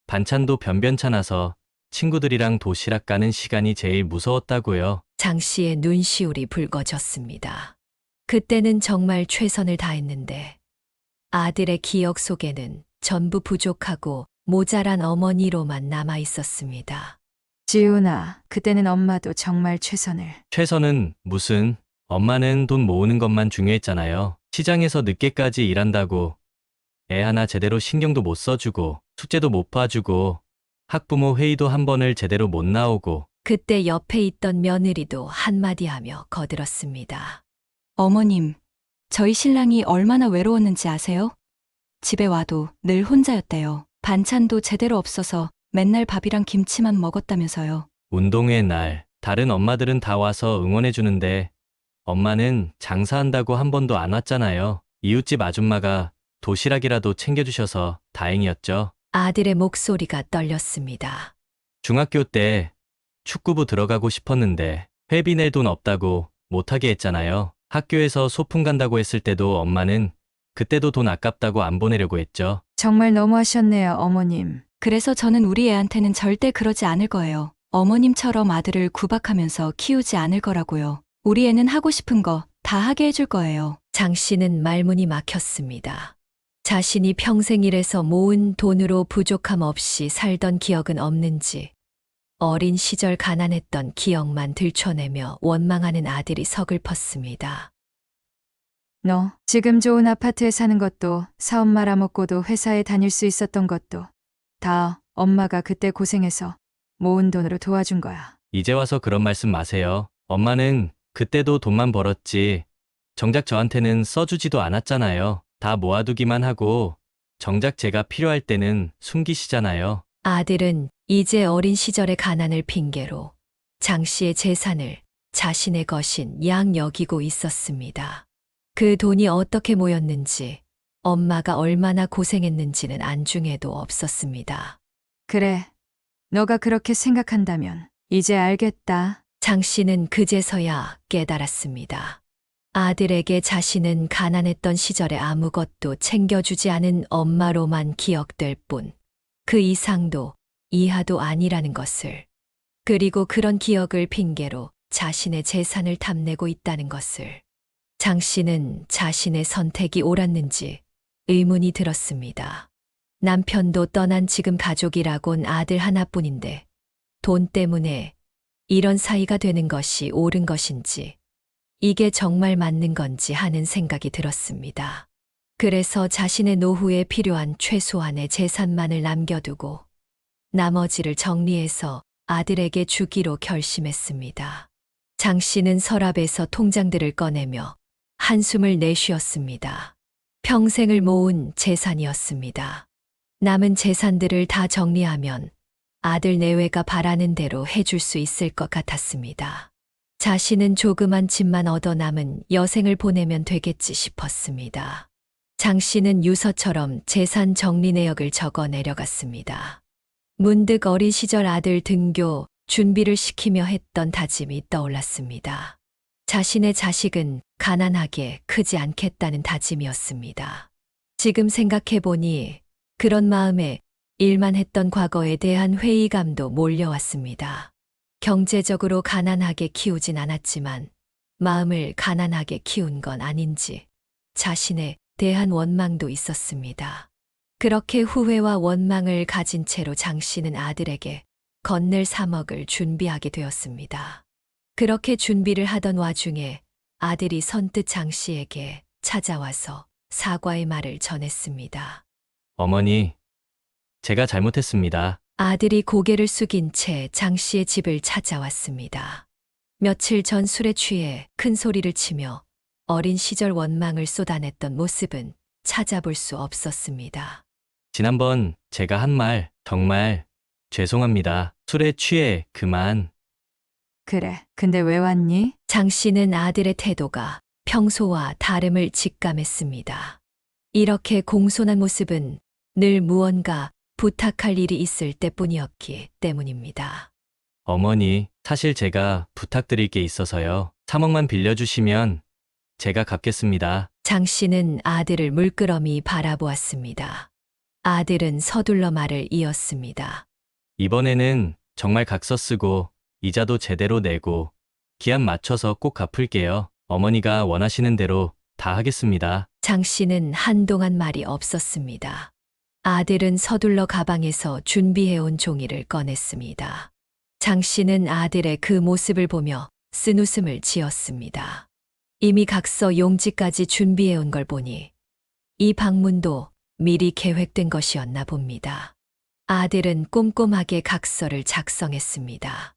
반찬도 변변찮아서 친구들이랑 도시락 가는 시간이 제일 무서웠다고요. 장 씨의 눈시울이 붉어졌습니다. 그때는 정말 최선을 다했는데 아들의 기억 속에는 전부 부족하고 모자란 어머니로만 남아 있었습니다. 지훈아, 그때는 엄마도 정말 최선을. 최선은 무슨, 엄마는 돈 모으는 것만 중요했잖아요. 시장에서 늦게까지 일한다고 애 하나 제대로 신경도 못 써주고 숙제도 못 봐주고 학부모 회의도 한 번을 제대로 못 나오고. 그때 옆에 있던 며느리도 한마디 하며 거들었습니다. 어머님, 저희 신랑이 얼마나 외로웠는지 아세요? 집에 와도 늘 혼자였대요. 반찬도 제대로 없어서 맨날 밥이랑 김치만 먹었다면서요. 운동회 날 다른 엄마들은 다 와서 응원해주는데 엄마는 장사한다고 한 번도 안 왔잖아요. 이웃집 아줌마가 도시락이라도 챙겨주셔서 다행이었죠. 아들의 목소리가 떨렸습니다. 중학교 때 축구부 들어가고 싶었는데 회비 낼 돈 없다고 못하게 했잖아요. 학교에서 소풍 간다고 했을 때도 엄마는 그때도 돈 아깝다고 안 보내려고 했죠. 정말 너무하셨네요, 어머님. 그래서 저는 우리 애한테는 절대 그러지 않을 거예요. 어머님처럼 아들을 구박하면서 키우지 않을 거라고요. 우리 애는 하고 싶은 거 다 하게 해줄 거예요. 장 씨는 말문이 막혔습니다. 자신이 평생 일해서 모은 돈으로 부족함 없이 살던 기억은 없는지 어린 시절 가난했던 기억만 들춰내며 원망하는 아들이 서글펐습니다. 너 지금 좋은 아파트에 사는 것도 사업 말아먹고도 회사에 다닐 수 있었던 것도 다 엄마가 그때 고생해서 모은 돈으로 도와준 거야. 이제 와서 그런 말씀 마세요. 엄마는 그때도 돈만 벌었지 정작 저한테는 써주지도 않았잖아요. 다 모아두기만 하고 정작 제가 필요할 때는 숨기시잖아요. 아들은 이제 어린 시절의 가난을 핑계로 장 씨의 재산을 자신의 것인 양 여기고 있었습니다. 그 돈이 어떻게 모였는지, 엄마가 얼마나 고생했는지는 안중에도 없었습니다. 그래, 너가 그렇게 생각한다면 이제 알겠다. 장 씨는 그제서야 깨달았습니다. 아들에게 자신은 가난했던 시절에 아무것도 챙겨주지 않은 엄마로만 기억될 뿐, 그 이상도 이하도 아니라는 것을, 그리고 그런 기억을 핑계로 자신의 재산을 탐내고 있다는 것을. 장 씨는 자신의 선택이 옳았는지 의문이 들었습니다. 남편도 떠난 지금 가족이라곤 아들 하나뿐인데 돈 때문에 이런 사이가 되는 것이 옳은 것인지, 이게 정말 맞는 건지 하는 생각이 들었습니다. 그래서 자신의 노후에 필요한 최소한의 재산만을 남겨두고 나머지를 정리해서 아들에게 주기로 결심했습니다. 장 씨는 서랍에서 통장들을 꺼내며 한숨을 내쉬었습니다. 평생을 모은 재산이었습니다. 남은 재산들을 다 정리하면 아들 내외가 바라는 대로 해줄 수 있을 것 같았습니다. 자신은 조그만 집만 얻어 남은 여생을 보내면 되겠지 싶었습니다. 장 씨는 유서처럼 재산 정리 내역을 적어 내려갔습니다. 문득 어린 시절 아들 등교 준비를 시키며 했던 다짐이 떠올랐습니다. 자신의 자식은 가난하게 크지 않겠다는 다짐이었습니다. 지금 생각해보니 그런 마음에 일만 했던 과거에 대한 회의감도 몰려왔습니다. 경제적으로 가난하게 키우진 않았지만 마음을 가난하게 키운 건 아닌지 자신에 대한 원망도 있었습니다. 그렇게 후회와 원망을 가진 채로 장 씨는 아들에게 건넬 3억을 준비하게 되었습니다. 그렇게 준비를 하던 와중에 아들이 선뜻 장 씨에게 찾아와서 사과의 말을 전했습니다. 어머니, 제가 잘못했습니다. 아들이 고개를 숙인 채 장 씨의 집을 찾아왔습니다. 며칠 전 술에 취해 큰 소리를 치며 어린 시절 원망을 쏟아냈던 모습은 찾아볼 수 없었습니다. 지난번 제가 한 말 정말 죄송합니다. 술에 취해 그만. 그래, 근데 왜 왔니? 장 씨는 아들의 태도가 평소와 다름을 직감했습니다. 이렇게 공손한 모습은 늘 무언가 부탁할 일이 있을 때뿐이었기 때문입니다. 어머니, 사실 제가 부탁드릴 게 있어서요. 3억만 빌려주시면 제가 갚겠습니다. 장 씨는 아들을 물끄러미 바라보았습니다. 아들은 서둘러 말을 이었습니다. 이번에는 정말 각서 쓰고 이자도 제대로 내고 기한 맞춰서 꼭 갚을게요. 어머니가 원하시는 대로 다 하겠습니다. 장 씨는 한동안 말이 없었습니다. 아들은 서둘러 가방에서 준비해온 종이를 꺼냈습니다. 장 씨는 아들의 그 모습을 보며 쓴웃음을 지었습니다. 이미 각서 용지까지 준비해온 걸 보니 이 방문도 미리 계획된 것이었나 봅니다. 아들은 꼼꼼하게 각서를 작성했습니다.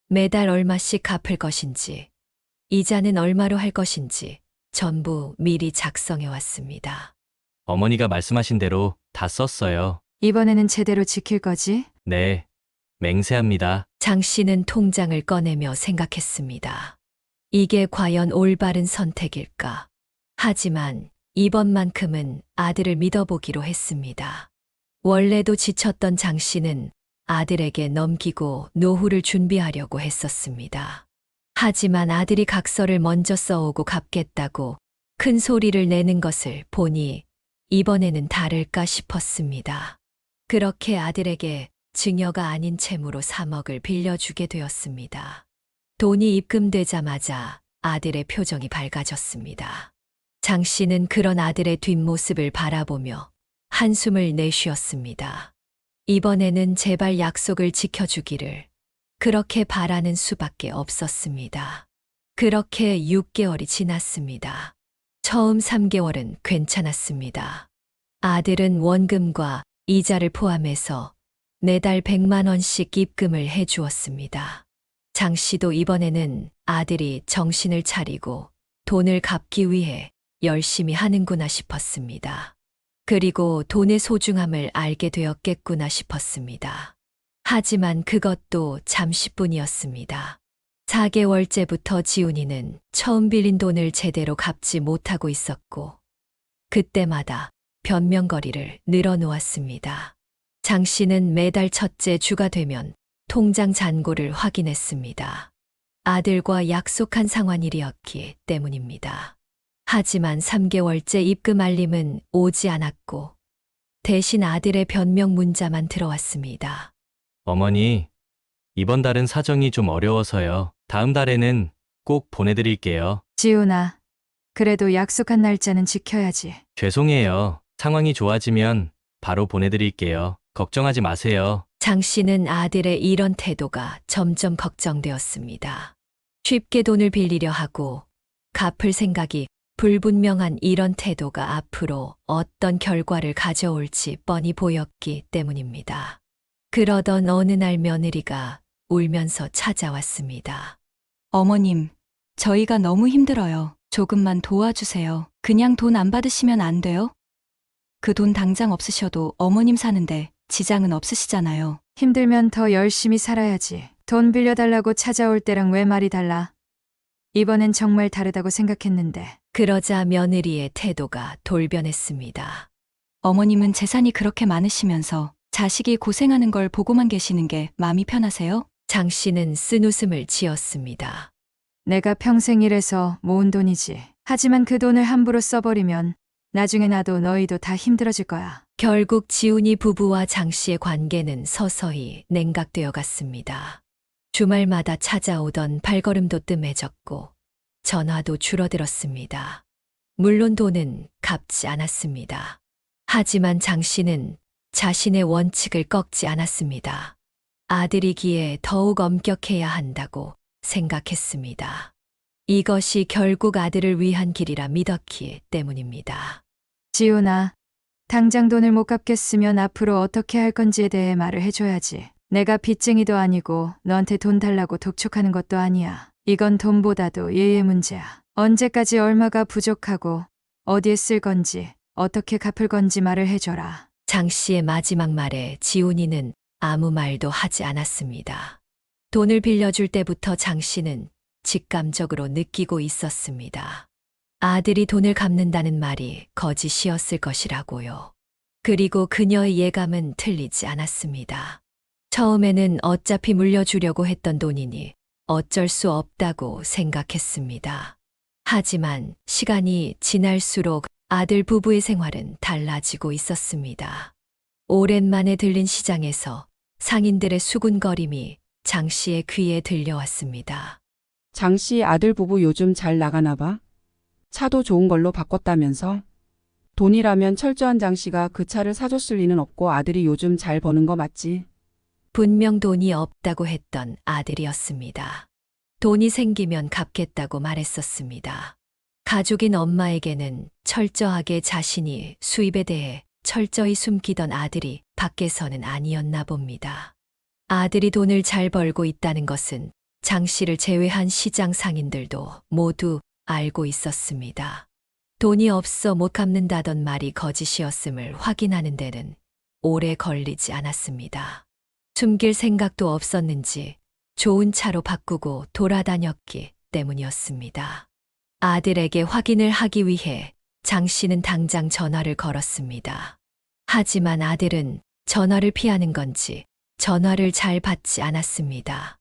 매달 얼마씩 갚을 것인지, 이자는 얼마로 할 것인지 전부 미리 작성해 왔습니다. 어머니가 말씀하신 대로 다 썼어요. 이번에는 제대로 지킬 거지? 네. 맹세합니다. 장 씨는 통장을 꺼내며 생각했습니다. 이게 과연 올바른 선택일까? 하지만 이번만큼은 아들을 믿어보기로 했습니다. 원래도 지쳤던 장 씨는 아들에게 넘기고 노후를 준비하려고 했었습니다. 하지만 아들이 각서를 먼저 써오고 갚겠다고 큰 소리를 내는 것을 보니 이번에는 다를까 싶었습니다. 그렇게 아들에게 증여가 아닌 채무로 3억을 빌려주게 되었습니다. 돈이 입금되자마자 아들의 표정이 밝아졌습니다. 장 씨는 그런 아들의 뒷모습을 바라보며 한숨을 내쉬었습니다. 이번에는 제발 약속을 지켜주기를 그렇게 바라는 수밖에 없었습니다. 그렇게 6개월이 지났습니다. 처음 3개월은 괜찮았습니다. 아들은 원금과 이자를 포함해서 매달 100만 원씩 입금을 해 주었습니다. 장 씨도 이번에는 아들이 정신을 차리고 돈을 갚기 위해 열심히 하는구나 싶었습니다. 그리고 돈의 소중함을 알게 되었겠구나 싶었습니다. 하지만 그것도 잠시뿐이었습니다. 4개월째부터 지훈이는 처음 빌린 돈을 제대로 갚지 못하고 있었고, 그때마다 변명거리를 늘어놓았습니다. 장 씨는 매달 첫째 주가 되면 통장 잔고를 확인했습니다. 아들과 약속한 상환일이었기 때문입니다. 하지만 3개월째 입금 알림은 오지 않았고, 대신 아들의 변명 문자만 들어왔습니다. 어머니, 이번 달은 사정이 좀 어려워서요. 다음 달에는 꼭 보내드릴게요. 지훈아, 그래도 약속한 날짜는 지켜야지. 죄송해요. 상황이 좋아지면 바로 보내드릴게요. 걱정하지 마세요. 장 씨는 아들의 이런 태도가 점점 걱정되었습니다. 쉽게 돈을 빌리려 하고 갚을 생각이 불분명한 이런 태도가 앞으로 어떤 결과를 가져올지 뻔히 보였기 때문입니다. 그러던 어느 날 며느리가 울면서 찾아왔습니다. 어머님, 저희가 너무 힘들어요. 조금만 도와주세요. 그냥 돈 안 받으시면 안 돼요? 그 돈 당장 없으셔도 어머님 사는데 지장은 없으시잖아요. 힘들면 더 열심히 살아야지. 돈 빌려달라고 찾아올 때랑 왜 말이 달라? 이번엔 정말 다르다고 생각했는데. 그러자 며느리의 태도가 돌변했습니다. 어머님은 재산이 그렇게 많으시면서 자식이 고생하는 걸 보고만 계시는 게 마음이 편하세요? 장 씨는 쓴웃음을 지었습니다. 내가 평생 일해서 모은 돈이지. 하지만 그 돈을 함부로 써버리면 나중에 나도 너희도 다 힘들어질 거야. 결국 지훈이 부부와 장 씨의 관계는 서서히 냉각되어 갔습니다. 주말마다 찾아오던 발걸음도 뜸해졌고 전화도 줄어들었습니다. 물론 돈은 갚지 않았습니다. 하지만 장 씨는 자신의 원칙을 꺾지 않았습니다. 아들이기에 더욱 엄격해야 한다고 생각했습니다. 이것이 결국 아들을 위한 길이라 믿었기 때문입니다. 지훈아, 당장 돈을 못 갚겠으면 앞으로 어떻게 할 건지에 대해 말을 해줘야지. 내가 빚쟁이도 아니고 너한테 돈 달라고 독촉하는 것도 아니야. 이건 돈보다도 예의 문제야. 언제까지 얼마가 부족하고 어디에 쓸 건지 어떻게 갚을 건지 말을 해줘라. 장 씨의 마지막 말에 지훈이는 아무 말도 하지 않았습니다. 돈을 빌려줄 때부터 장 씨는 직감적으로 느끼고 있었습니다. 아들이 돈을 갚는다는 말이 거짓이었을 것이라고요. 그리고 그녀의 예감은 틀리지 않았습니다. 처음에는 어차피 물려주려고 했던 돈이니 어쩔 수 없다고 생각했습니다. 하지만 시간이 지날수록 아들 부부의 생활은 달라지고 있었습니다. 오랜만에 들린 시장에서 상인들의 수군거림이 장 씨의 귀에 들려왔습니다. 장 씨 아들 부부 요즘 잘 나가나 봐. 차도 좋은 걸로 바꿨다면서? 돈이라면 철저한 장 씨가 그 차를 사줬을 리는 없고 아들이 요즘 잘 버는 거 맞지? 분명 돈이 없다고 했던 아들이었습니다. 돈이 생기면 갚겠다고 말했었습니다. 가족인 엄마에게는 철저하게 자신이 수입에 대해 철저히 숨기던 아들이 밖에서는 아니었나 봅니다. 아들이 돈을 잘 벌고 있다는 것은 장 씨를 제외한 시장 상인들도 모두 알고 있었습니다. 돈이 없어 못 갚는다던 말이 거짓이었음을 확인하는 데는 오래 걸리지 않았습니다. 숨길 생각도 없었는지 좋은 차로 바꾸고 돌아다녔기 때문이었습니다. 아들에게 확인을 하기 위해 장 씨는 당장 전화를 걸었습니다. 하지만 아들은 전화를 피하는 건지 전화를 잘 받지 않았습니다.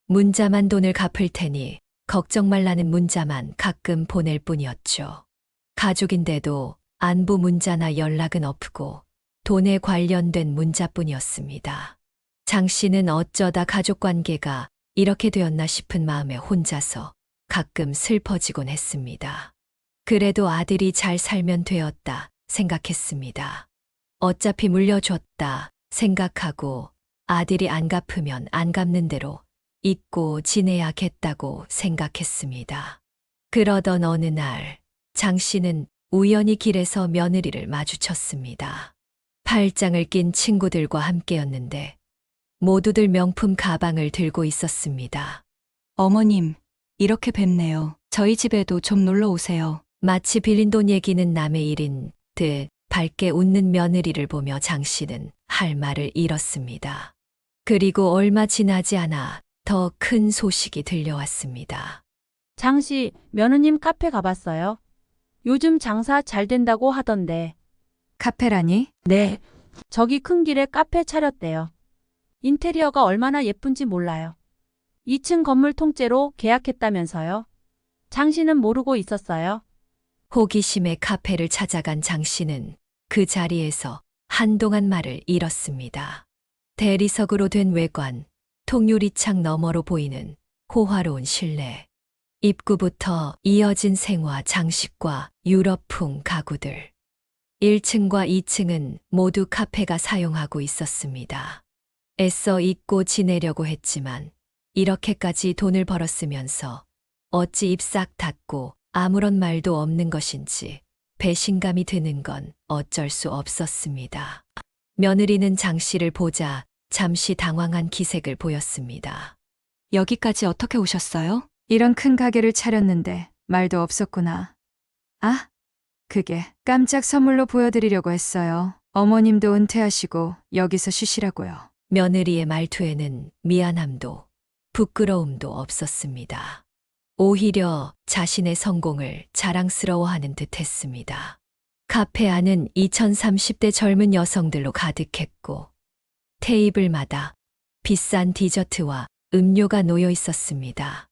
문자만 돈을 갚을 테니 걱정 말라는 문자만 가끔 보낼 뿐이었죠. 가족인데도 안부 문자나 연락은 없고 돈에 관련된 문자뿐이었습니다. 장 씨는 어쩌다 가족 관계가 이렇게 되었나 싶은 마음에 혼자서 가끔 슬퍼지곤 했습니다. 그래도 아들이 잘 살면 되었다 생각했습니다. 어차피 물려줬다 생각하고 아들이 안 갚으면 안 갚는 대로 잊고 지내야겠다고 생각했습니다. 그러던 어느 날 장 씨는 우연히 길에서 며느리를 마주쳤습니다. 팔짱을 낀 친구들과 함께였는데 모두들 명품 가방을 들고 있었습니다. 어머님, 이렇게 뵙네요. 저희 집에도 좀 놀러 오세요. 마치 빌린 돈 얘기는 남의 일인 듯 밝게 웃는 며느리를 보며 장 씨는 할 말을 잃었습니다. 그리고 얼마 지나지 않아 더 큰 소식이 들려왔습니다. 장 씨, 며느님 카페 가봤어요? 요즘 장사 잘 된다고 하던데. 카페라니? 네. 저기 큰 길에 카페 차렸대요. 인테리어가 얼마나 예쁜지 몰라요. 2층 건물 통째로 계약했다면서요. 장 씨는 모르고 있었어요. 호기심에 카페를 찾아간 장 씨는 그 자리에서 한동안 말을 잃었습니다. 대리석으로 된 외관, 통유리창 너머로 보이는 호화로운 실내, 입구부터 이어진 생화 장식과 유럽풍 가구들. 1층과 2층은 모두 카페가 사용하고 있었습니다. 애써 잊고 지내려고 했지만 이렇게까지 돈을 벌었으면서 어찌 입 싹 닫고 아무런 말도 없는 것인지 배신감이 드는 건 어쩔 수 없었습니다. 며느리는 장 씨를 보자 잠시 당황한 기색을 보였습니다. 여기까지 어떻게 오셨어요? 이런 큰 가게를 차렸는데 말도 없었구나. 아, 그게 깜짝 선물로 보여드리려고 했어요. 어머님도 은퇴하시고 여기서 쉬시라고요. 며느리의 말투에는 미안함도 부끄러움도 없었습니다. 오히려 자신의 성공을 자랑스러워하는 듯했습니다. 카페 안은 2030대 젊은 여성들로 가득했고 테이블마다 비싼 디저트와 음료가 놓여 있었습니다.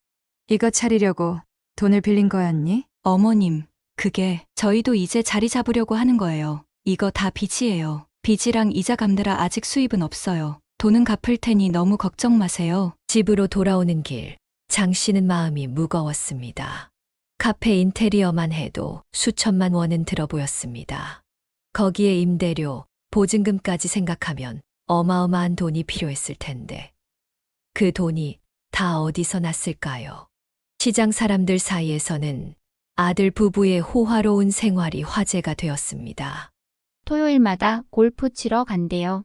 이거 차리려고 돈을 빌린 거였니? 어머님, 그게 저희도 이제 자리 잡으려고 하는 거예요. 이거 다 빚이에요. 빚이랑 이자 갚느라 아직 수입은 없어요. 돈은 갚을 테니 너무 걱정 마세요. 집으로 돌아오는 길, 장 씨는 마음이 무거웠습니다. 카페 인테리어만 해도 수천만 원은 들어 보였습니다. 거기에 임대료, 보증금까지 생각하면 어마어마한 돈이 필요했을 텐데 그 돈이 다 어디서 났을까요? 시장 사람들 사이에서는 아들 부부의 호화로운 생활이 화제가 되었습니다. 토요일마다 골프 치러 간대요.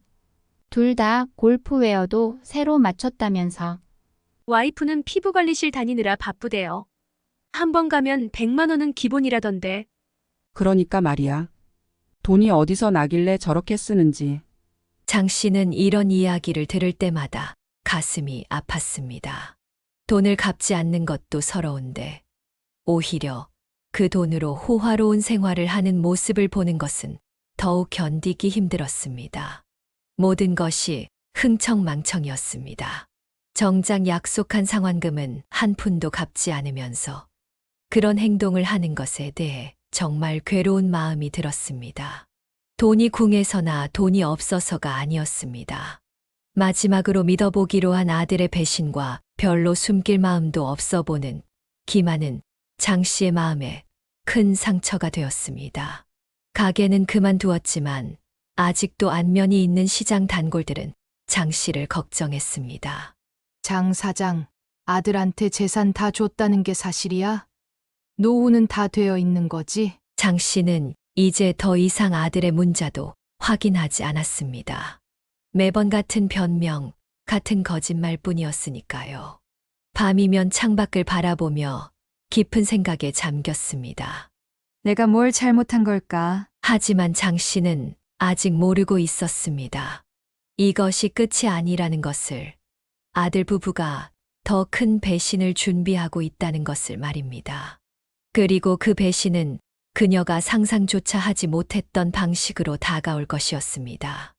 둘 다 골프웨어도 새로 맞췄다면서. 와이프는 피부관리실 다니느라 바쁘대요. 한 번 가면 100만 원은 기본이라던데. 그러니까 말이야. 돈이 어디서 나길래 저렇게 쓰는지. 장 씨는 이런 이야기를 들을 때마다 가슴이 아팠습니다. 돈을 갚지 않는 것도 서러운데 오히려 그 돈으로 호화로운 생활을 하는 모습을 보는 것은 더욱 견디기 힘들었습니다. 모든 것이 흥청망청이었습니다. 정작 약속한 상환금은 한 푼도 갚지 않으면서 그런 행동을 하는 것에 대해 정말 괴로운 마음이 들었습니다. 돈이 궁해서나 돈이 없어서가 아니었습니다. 마지막으로 믿어보기로 한 아들의 배신과 별로 숨길 마음도 없어 보는 기만은 장 씨의 마음에 큰 상처가 되었습니다. 가게는 그만두었지만 아직도 안면이 있는 시장 단골들은 장 씨를 걱정했습니다. 장 사장, 아들한테 재산 다 줬다는 게 사실이야? 노후는 다 되어 있는 거지? 장 씨는 이제 더 이상 아들의 문자도 확인하지 않았습니다. 매번 같은 변명, 같은 거짓말 뿐이었으니까요. 밤이면 창밖을 바라보며 깊은 생각에 잠겼습니다. 내가 뭘 잘못한 걸까? 하지만 장 씨는 아직 모르고 있었습니다. 이것이 끝이 아니라는 것을, 아들 부부가 더 큰 배신을 준비하고 있다는 것을 말입니다. 그리고 그 배신은 그녀가 상상조차 하지 못했던 방식으로 다가올 것이었습니다.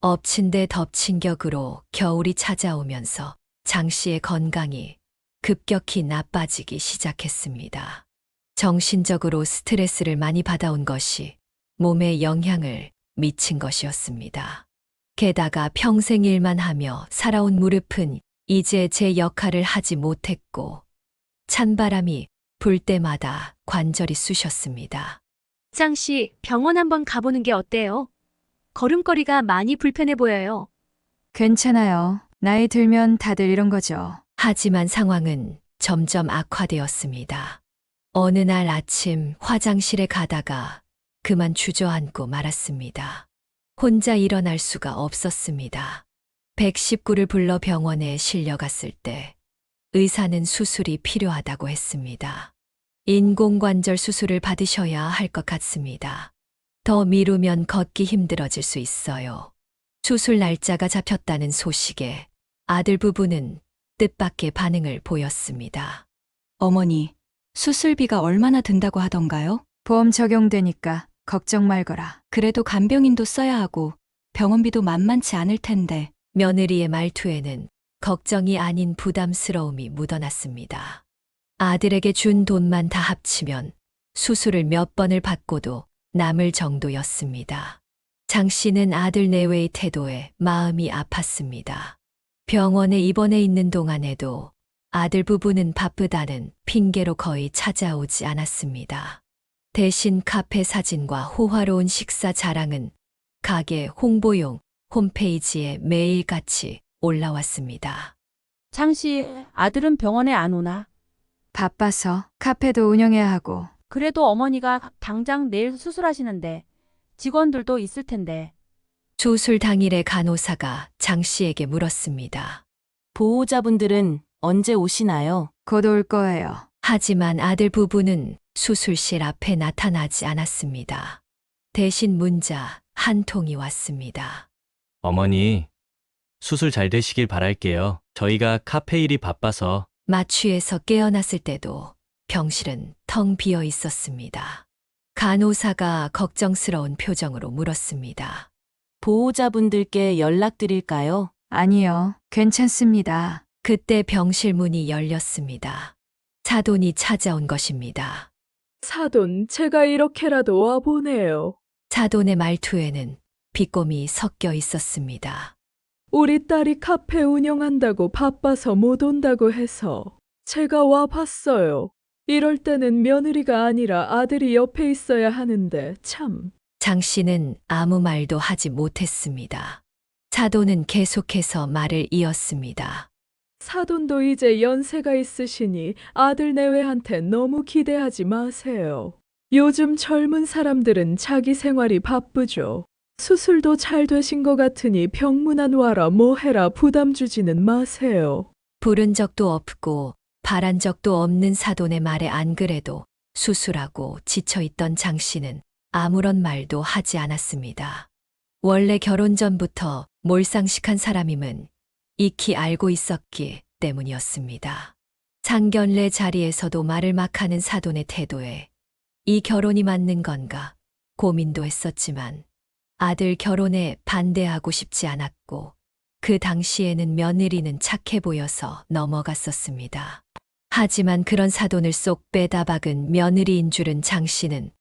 엎친 데 덮친 격으로 겨울이 찾아오면서 장 씨의 건강이 급격히 나빠지기 시작했습니다. 정신적으로 스트레스를 많이 받아온 것이 몸에 영향을 미친 것이었습니다. 게다가 평생 일만 하며 살아온 무릎은 이제 제 역할을 하지 못했고 찬바람이 불 때마다 관절이 쑤셨습니다. 장 씨, 병원 한번 가보는 게 어때요? 걸음걸이가 많이 불편해 보여요. 괜찮아요. 나이 들면 다들 이런 거죠. 하지만 상황은 점점 악화되었습니다. 어느 날 아침 화장실에 가다가 그만 주저앉고 말았습니다. 혼자 일어날 수가 없었습니다. 119를 불러 병원에 실려갔을 때 의사는 수술이 필요하다고 했습니다. 인공관절 수술을 받으셔야 할 것 같습니다. 더 미루면 걷기 힘들어질 수 있어요. 수술 날짜가 잡혔다는 소식에 아들 부부는 뜻밖의 반응을 보였습니다. 어머니, 수술비가 얼마나 든다고 하던가요? 보험 적용되니까 걱정 말거라. 그래도 간병인도 써야 하고 병원비도 만만치 않을 텐데. 며느리의 말투에는 걱정이 아닌 부담스러움이 묻어났습니다. 아들에게 준 돈만 다 합치면 수술을 몇 번을 받고도 남을 정도였습니다. 장 씨는 아들 내외의 태도에 마음이 아팠습니다. 병원에 입원해 있는 동안에도 아들 부부는 바쁘다는 핑계로 거의 찾아오지 않았습니다. 대신 카페 사진과 호화로운 식사 자랑은 가게 홍보용 홈페이지에 매일같이 올라왔습니다. 장 씨, 아들은 병원에 안 오나? 바빠서 카페도 운영해야 하고. 그래도 어머니가 당장 내일 수술하시는데 직원들도 있을 텐데. 수술 당일에 간호사가 장 씨에게 물었습니다. 보호자분들은 언제 오시나요? 곧 올 거예요. 하지만 아들 부부는 수술실 앞에 나타나지 않았습니다. 대신 문자 한 통이 왔습니다. 어머니, 수술 잘 되시길 바랄게요. 저희가 카페 일이 바빠서. 마취에서 깨어났을 때도 병실은 텅 비어 있었습니다. 간호사가 걱정스러운 표정으로 물었습니다. 보호자분들께 연락드릴까요? 아니요, 괜찮습니다. 그때 병실 문이 열렸습니다. 사돈이 찾아온 것입니다. 사돈, 제가 이렇게라도 와보네요. 사돈의 말투에는 비꼼이 섞여 있었습니다. 우리 딸이 카페 운영한다고 바빠서 못 온다고 해서 제가 와봤어요. 이럴 때는 며느리가 아니라 아들이 옆에 있어야 하는데 참. 장 씨는 아무 말도 하지 못했습니다. 사돈은 계속해서 말을 이었습니다. 사돈도 이제 연세가 있으시니 아들 내외한테 너무 기대하지 마세요. 요즘 젊은 사람들은 자기 생활이 바쁘죠. 수술도 잘 되신 것 같으니 병문안 와라 뭐해라 부담 주지는 마세요. 부른 적도 없고 바란 적도 없는 사돈의 말에 안 그래도 수술하고 지쳐있던 장 씨는 아무런 말도 하지 않았습니다. 원래 결혼 전부터 몰상식한 사람임은 익히 알고 있었기 때문이었습니다. 상견례 자리에서도 말을 막 하는 사돈의 태도에 이 결혼이 맞는 건가 고민도 했었지만 아들 결혼에 반대하고 싶지 않았고 그 당시에는 며느리는 착해 보여서 넘어갔었습니다. 하지만 그런 사돈을 쏙 빼다 박은 며느리인 줄은 장 씨는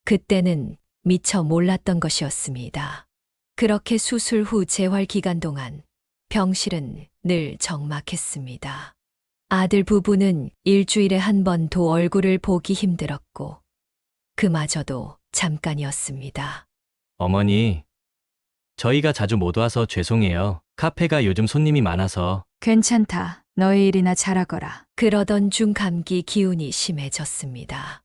그때는 미처 몰랐던 것이었습니다. 그렇게 수술 후 재활 기간 동안 병실은 늘 적막했습니다. 아들 부부는 일주일에 한 번도 얼굴을 보기 힘들었고 그마저도 잠깐이었습니다. 어머니, 저희가 자주 못 와서 죄송해요. 카페가 요즘 손님이 많아서. 괜찮다. 너의 일이나 잘하거라. 그러던 중 감기 기운이 심해졌습니다.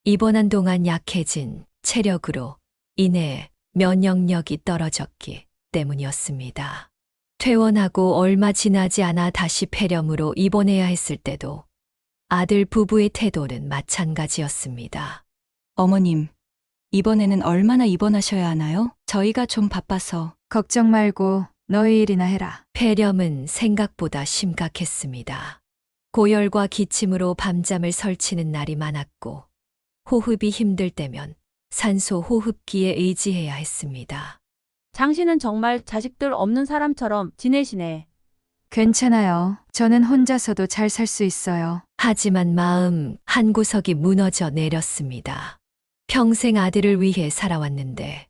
입원한 동안 약해진 체력으로 인해 면역력이 떨어졌기 때문이었습니다. 퇴원하고 얼마 지나지 않아 다시 폐렴으로 입원해야 했을 때도 아들 부부의 태도는 마찬가지였습니다. 어머님, 이번에는 얼마나 입원하셔야 하나요? 저희가 좀 바빠서. 걱정 말고 너의 일이나 해라. 폐렴은 생각보다 심각했습니다. 고열과 기침으로 밤잠을 설치는 날이 많았고 호흡이 힘들 때면 산소 호흡기에 의지해야 했습니다. 장 씨는 정말 자식들 없는 사람처럼 지내시네. 괜찮아요. 저는 혼자서도 잘 살 수 있어요. 하지만 마음 한구석이 무너져 내렸습니다. 평생 아들을 위해 살아왔는데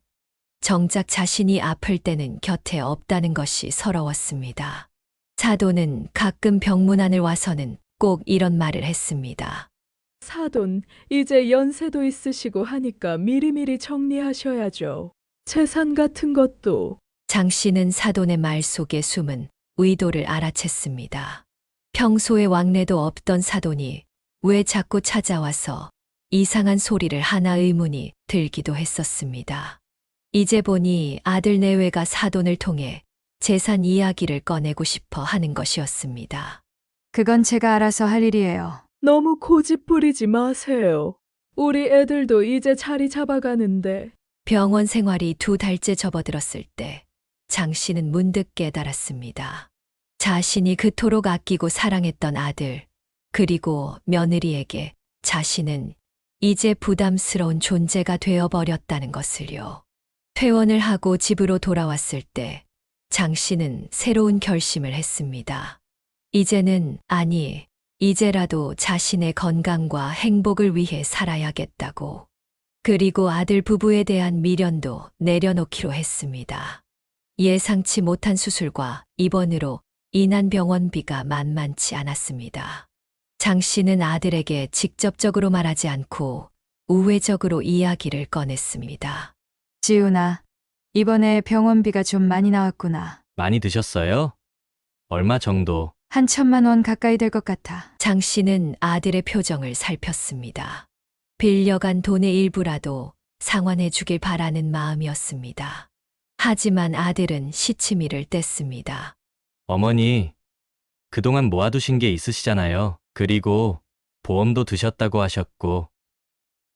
정작 자신이 아플 때는 곁에 없다는 것이 서러웠습니다. 사돈은 가끔 병문안을 와서는 꼭 이런 말을 했습니다. 사돈, 이제 연세도 있으시고 하니까 미리미리 정리하셔야죠. 재산 같은 것도. 장 씨는 사돈의 말 속에 숨은 의도를 알아챘습니다. 평소에 왕래도 없던 사돈이 왜 자꾸 찾아와서 이상한 소리를 하나 의문이 들기도 했었습니다. 이제 보니 아들 내외가 사돈을 통해 재산 이야기를 꺼내고 싶어 하는 것이었습니다. 그건 제가 알아서 할 일이에요. 너무 고집 부리지 마세요. 우리 애들도 이제 자리 잡아가는데. 병원 생활이 2달째 접어들었을 때 장 씨는 문득 깨달았습니다. 자신이 그토록 아끼고 사랑했던 아들, 그리고 며느리에게 자신은 이제 부담스러운 존재가 되어버렸다는 것을요. 퇴원을 하고 집으로 돌아왔을 때 장 씨는 새로운 결심을 했습니다. 이제라도 자신의 건강과 행복을 위해 살아야겠다고. 그리고 아들 부부에 대한 미련도 내려놓기로 했습니다. 예상치 못한 수술과 입원으로 인한 병원비가 만만치 않았습니다. 장 씨는 아들에게 직접적으로 말하지 않고 우회적으로 이야기를 꺼냈습니다. 지훈아, 이번에 병원비가 좀 많이 나왔구나. 많이 드셨어요? 얼마 정도? 한 1,000만 원 가까이 될 것 같아. 장 씨는 아들의 표정을 살폈습니다. 빌려간 돈의 일부라도 상환해 주길 바라는 마음이었습니다. 하지만 아들은 시치미를 뗐습니다. 어머니, 그동안 모아두신 게 있으시잖아요. 그리고 보험도 드셨다고 하셨고.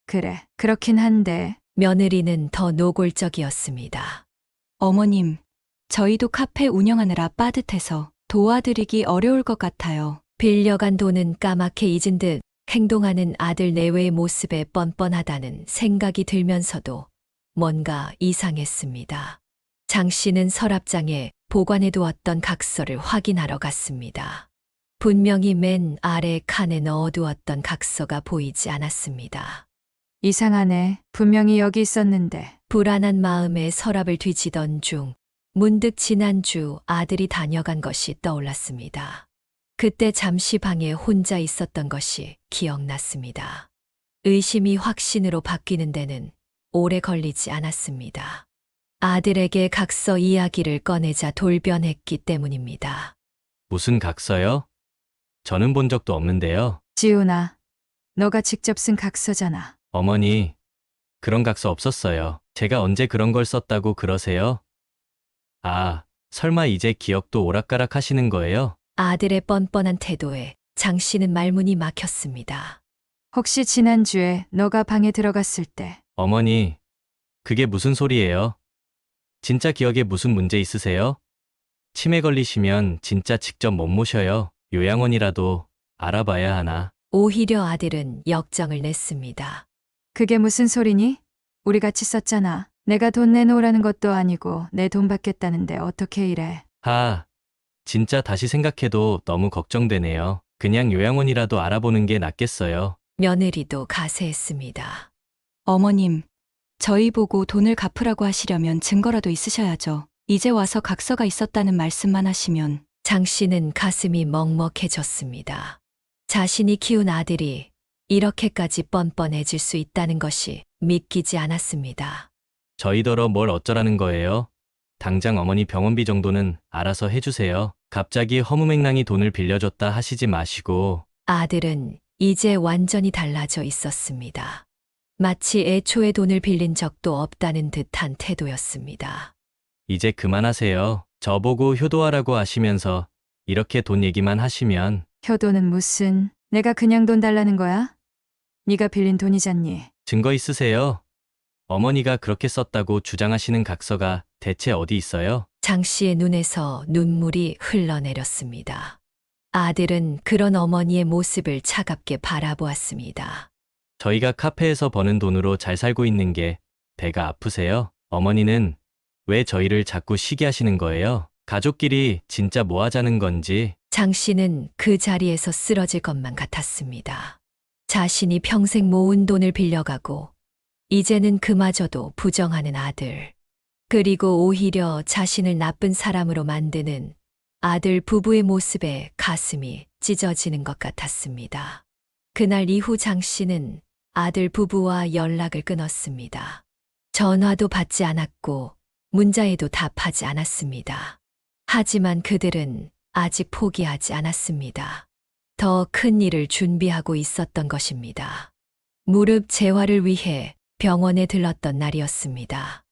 그래, 그렇긴 한데. 며느리는 더 노골적이었습니다. 어머님, 저희도 카페 운영하느라 빠듯해서 도와드리기 어려울 것 같아요. 빌려간 돈은 까맣게 잊은 듯 행동하는 아들 내외의 모습에 뻔뻔하다는 생각이 들면서도 뭔가 이상했습니다. 장 씨는 서랍장에 보관해두었던 각서를 확인하러 갔습니다. 분명히 맨 아래 칸에 넣어두었던 각서가 보이지 않았습니다. 이상하네. 분명히 여기 있었는데. 불안한 마음에 서랍을 뒤지던 중 문득 지난주 아들이 다녀간 것이 떠올랐습니다. 그때 잠시 방에 혼자 있었던 것이 기억났습니다. 의심이 확신으로 바뀌는 데는 오래 걸리지 않았습니다. 아들에게 각서 이야기를 꺼내자 돌변했기 때문입니다. 무슨 각서요? 저는 본 적도 없는데요. 지훈아, 너가 직접 쓴 각서잖아. 어머니, 그런 각서 없었어요. 제가 언제 그런 걸 썼다고 그러세요? 아, 설마 이제 기억도 오락가락 하시는 거예요? 아들의 뻔뻔한 태도에 장 씨는 말문이 막혔습니다. 혹시 지난주에 너가 방에 들어갔을 때. 어머니, 그게 무슨 소리예요? 진짜 기억에 무슨 문제 있으세요? 치매 걸리시면 진짜 직접 못 모셔요. 요양원이라도 알아봐야 하나. 오히려 아들은 역정을 냈습니다. 그게 무슨 소리니? 우리 같이 썼잖아. 내가 돈 내놓으라는 것도 아니고 내 돈 받겠다는데 어떻게 이래. 진짜 다시 생각해도 너무 걱정되네요. 그냥 요양원이라도 알아보는 게 낫겠어요. 며느리도 가세했습니다. 어머님, 저희 보고 돈을 갚으라고 하시려면 증거라도 있으셔야죠. 이제 와서 각서가 있었다는 말씀만 하시면. 장 씨는 가슴이 먹먹해졌습니다. 자신이 키운 아들이 이렇게까지 뻔뻔해질 수 있다는 것이 믿기지 않았습니다. 저희더러 뭘 어쩌라는 거예요? 당장 어머니 병원비 정도는 알아서 해주세요. 갑자기 허무맹랑히 돈을 빌려줬다 하시지 마시고. 아들은 이제 완전히 달라져 있었습니다. 마치 애초에 돈을 빌린 적도 없다는 듯한 태도였습니다. 이제 그만하세요. 저보고 효도하라고 하시면서 이렇게 돈 얘기만 하시면. 효도는 무슨, 내가 그냥 돈 달라는 거야? 네가 빌린 돈이잖니. 증거 있으세요? 어머니가 그렇게 썼다고 주장하시는 각서가 대체 어디 있어요? 장 씨의 눈에서 눈물이 흘러내렸습니다. 아들은 그런 어머니의 모습을 차갑게 바라보았습니다. 저희가 카페에서 버는 돈으로 잘 살고 있는 게 배가 아프세요? 어머니는 왜 저희를 자꾸 시기 하시는 거예요? 가족끼리 진짜 뭐 하자는 건지. 장 씨는 그 자리에서 쓰러질 것만 같았습니다. 자신이 평생 모은 돈을 빌려가고 이제는 그마저도 부정하는 아들. 그리고 오히려 자신을 나쁜 사람으로 만드는 아들 부부의 모습에 가슴이 찢어지는 것 같았습니다. 그날 이후 장 씨는 아들 부부와 연락을 끊었습니다. 전화도 받지 않았고 문자에도 답하지 않았습니다. 하지만 그들은 아직 포기하지 않았습니다. 더 큰 일을 준비하고 있었던 것입니다. 무릎 재활을 위해 병원에 들렀던 날이었습니다.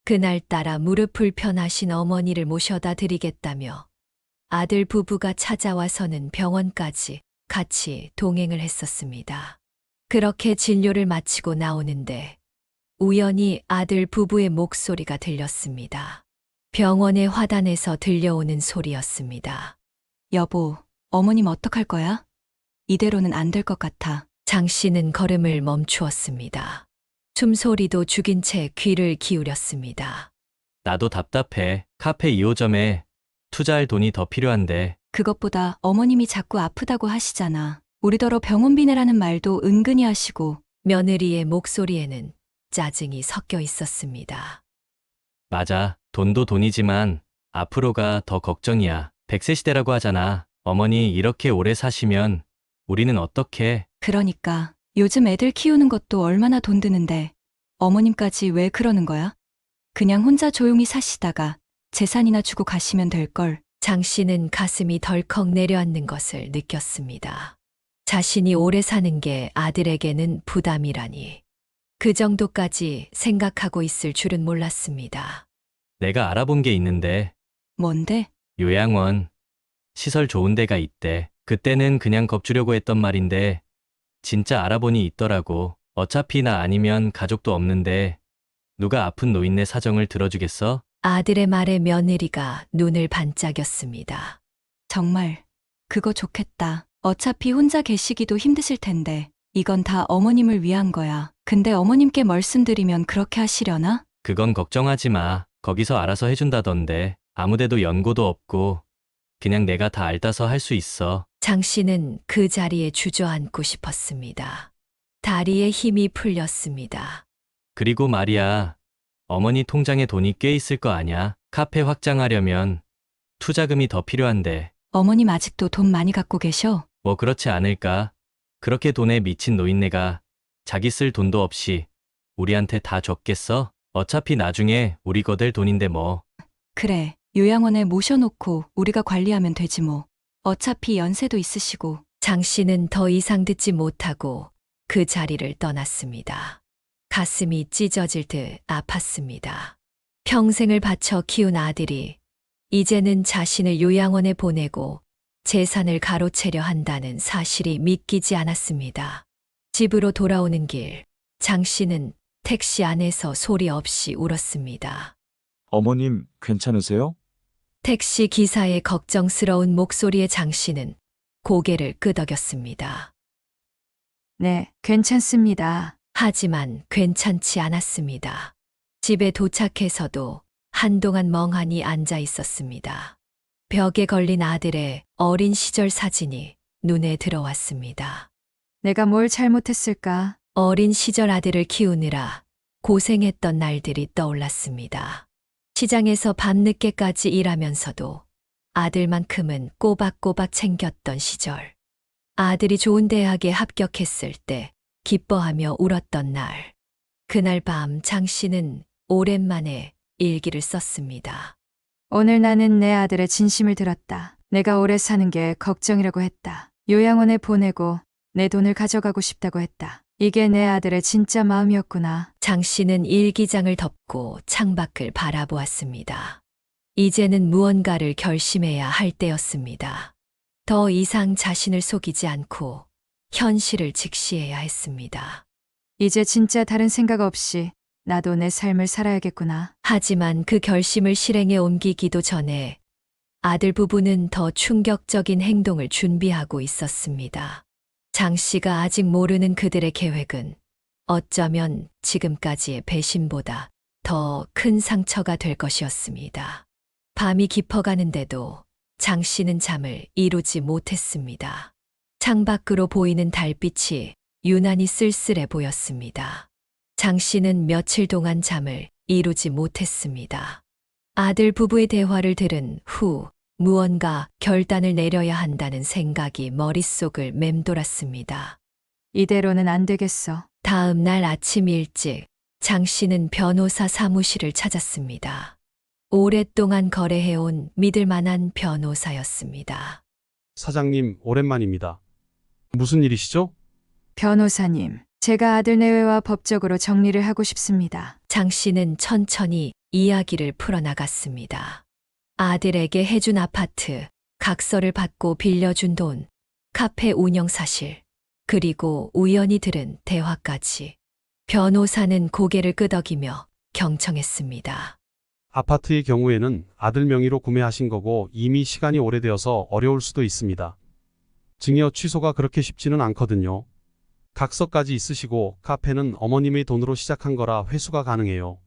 그날따라 무릎 불편하신 어머니를 모셔다 드리겠다며 아들 부부가 찾아와서는 병원까지 같이 동행을 했었습니다. 그렇게 진료를 마치고 나오는데 우연히 아들 부부의 목소리가 들렸습니다. 병원의 화단에서 들려오는 소리였습니다. 여보, 어머님 어떡할 거야? 이대로는 안 될 것 같아. 장 씨는 걸음을 멈추었습니다. 숨소리도 죽인 채 귀를 기울였습니다. 나도 답답해. 카페 2호점에 투자할 돈이 더 필요한데. 그것보다 어머님이 자꾸 아프다고 하시잖아. 우리더러 병원비 내라는 말도 은근히 하시고. 며느리의 목소리에는 짜증이 섞여 있었습니다. 맞아. 돈도 돈이지만 앞으로가 더 걱정이야. 100세 시대라고 하잖아. 어머니 이렇게 오래 사시면 우리는 어떡해? 그러니까 요즘 애들 키우는 것도 얼마나 돈 드는데 어머님까지 왜 그러는 거야? 그냥 혼자 조용히 사시다가 재산이나 주고 가시면 될걸. 장 씨는 가슴이 덜컥 내려앉는 것을 느꼈습니다. 자신이 오래 사는 게 아들에게는 부담이라니. 그 정도까지 생각하고 있을 줄은 몰랐습니다. 내가 알아본 게 있는데. 뭔데? 요양원. 시설 좋은 데가 있대. 그때는 그냥 겁주려고 했던 말인데 진짜 알아보니 있더라고. 어차피 나 아니면 가족도 없는데 누가 아픈 노인네 사정을 들어주겠어? 아들의 말에 며느리가 눈을 반짝였습니다. 정말 그거 좋겠다. 어차피 혼자 계시기도 힘드실 텐데 이건 다 어머님을 위한 거야. 근데 어머님께 말씀드리면 그렇게 하시려나? 그건 걱정하지 마. 거기서 알아서 해준다던데. 아무데도 연고도 없고 그냥 내가 다 알다서 할 수 있어. 장 씨는 그 자리에 주저앉고 싶었습니다. 다리에 힘이 풀렸습니다. 그리고 말이야. 어머니 통장에 돈이 꽤 있을 거 아냐? 카페 확장하려면 투자금이 더 필요한데. 어머님 아직도 돈 많이 갖고 계셔? 뭐 그렇지 않을까? 그렇게 돈에 미친 노인네가 자기 쓸 돈도 없이 우리한테 다 줬겠어? 어차피 나중에 우리 거 될 돈인데 뭐. 그래, 요양원에 모셔놓고 우리가 관리하면 되지 뭐. 어차피 연세도 있으시고. 장 씨는 더 이상 듣지 못하고 그 자리를 떠났습니다. 가슴이 찢어질 듯 아팠습니다. 평생을 바쳐 키운 아들이 이제는 자신을 요양원에 보내고 재산을 가로채려 한다는 사실이 믿기지 않았습니다. 집으로 돌아오는 길, 장 씨는 택시 안에서 소리 없이 울었습니다. 어머님, 괜찮으세요? 택시 기사의 걱정스러운 목소리에 장 씨는 고개를 끄덕였습니다. 네, 괜찮습니다. 하지만 괜찮지 않았습니다. 집에 도착해서도 한동안 멍하니 앉아 있었습니다. 벽에 걸린 아들의 어린 시절 사진이 눈에 들어왔습니다. 내가 뭘 잘못했을까? 어린 시절 아들을 키우느라 고생했던 날들이 떠올랐습니다. 시장에서 밤늦게까지 일하면서도 아들만큼은 꼬박꼬박 챙겼던 시절. 아들이 좋은 대학에 합격했을 때 기뻐하며 울었던 날. 그날 밤 장 씨는 오랜만에 일기를 썼습니다. 오늘 나는 내 아들의 진심을 들었다. 내가 오래 사는 게 걱정이라고 했다. 요양원에 보내고 내 돈을 가져가고 싶다고 했다. 이게 내 아들의 진짜 마음이었구나. 장 씨는 일기장을 덮고 창밖을 바라보았습니다. 이제는 무언가를 결심해야 할 때였습니다. 더 이상 자신을 속이지 않고 현실을 직시해야 했습니다. 이제 진짜 다른 생각 없이 나도 내 삶을 살아야겠구나. 하지만 그 결심을 실행에 옮기기도 전에 아들 부부는 더 충격적인 행동을 준비하고 있었습니다. 장 씨가 아직 모르는 그들의 계획은 어쩌면 지금까지의 배신보다 더 큰 상처가 될 것이었습니다. 밤이 깊어가는데도 장 씨는 잠을 이루지 못했습니다. 창밖으로 보이는 달빛이 유난히 쓸쓸해 보였습니다. 장 씨는 며칠 동안 잠을 이루지 못했습니다. 아들 부부의 대화를 들은 후 무언가 결단을 내려야 한다는 생각이 머릿속을 맴돌았습니다. 이대로는 안 되겠어. 다음 날 아침 일찍 장 씨는 변호사 사무실을 찾았습니다. 오랫동안 거래해온 믿을 만한 변호사였습니다. 사장님, 오랜만입니다. 무슨 일이시죠? 변호사님, 제가 아들 내외와 법적으로 정리를 하고 싶습니다. 장 씨는 천천히 이야기를 풀어나갔습니다. 아들에게 해준 아파트, 각서를 받고 빌려준 돈, 카페 운영 사실, 그리고 우연히 들은 대화까지. 변호사는 고개를 끄덕이며 경청했습니다. 아파트의 경우에는 아들 명의로 구매하신 거고 이미 시간이 오래되어서 어려울 수도 있습니다. 증여 취소가 그렇게 쉽지는 않거든요. 각서까지 있으시고 카페는 어머님의 돈으로 시작한 거라 회수가 가능해요.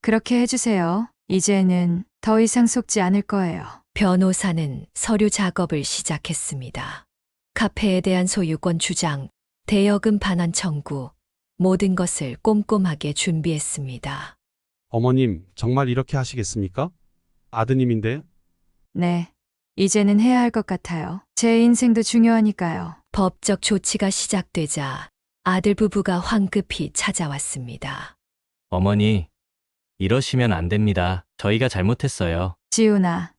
그렇게 해주세요. 이제는 더 이상 속지 않을 거예요. 변호사는 서류 작업을 시작했습니다. 카페에 대한 소유권 주장, 대여금 반환 청구, 모든 것을 꼼꼼하게 준비했습니다. 어머님, 정말 이렇게 하시겠습니까? 아드님인데. 네. 이제는 해야 할 것 같아요. 제 인생도 중요하니까요. 법적 조치가 시작되자 아들 부부가 황급히 찾아왔습니다. 어머니, 이러시면 안 됩니다. 저희가 잘못했어요. 지훈아,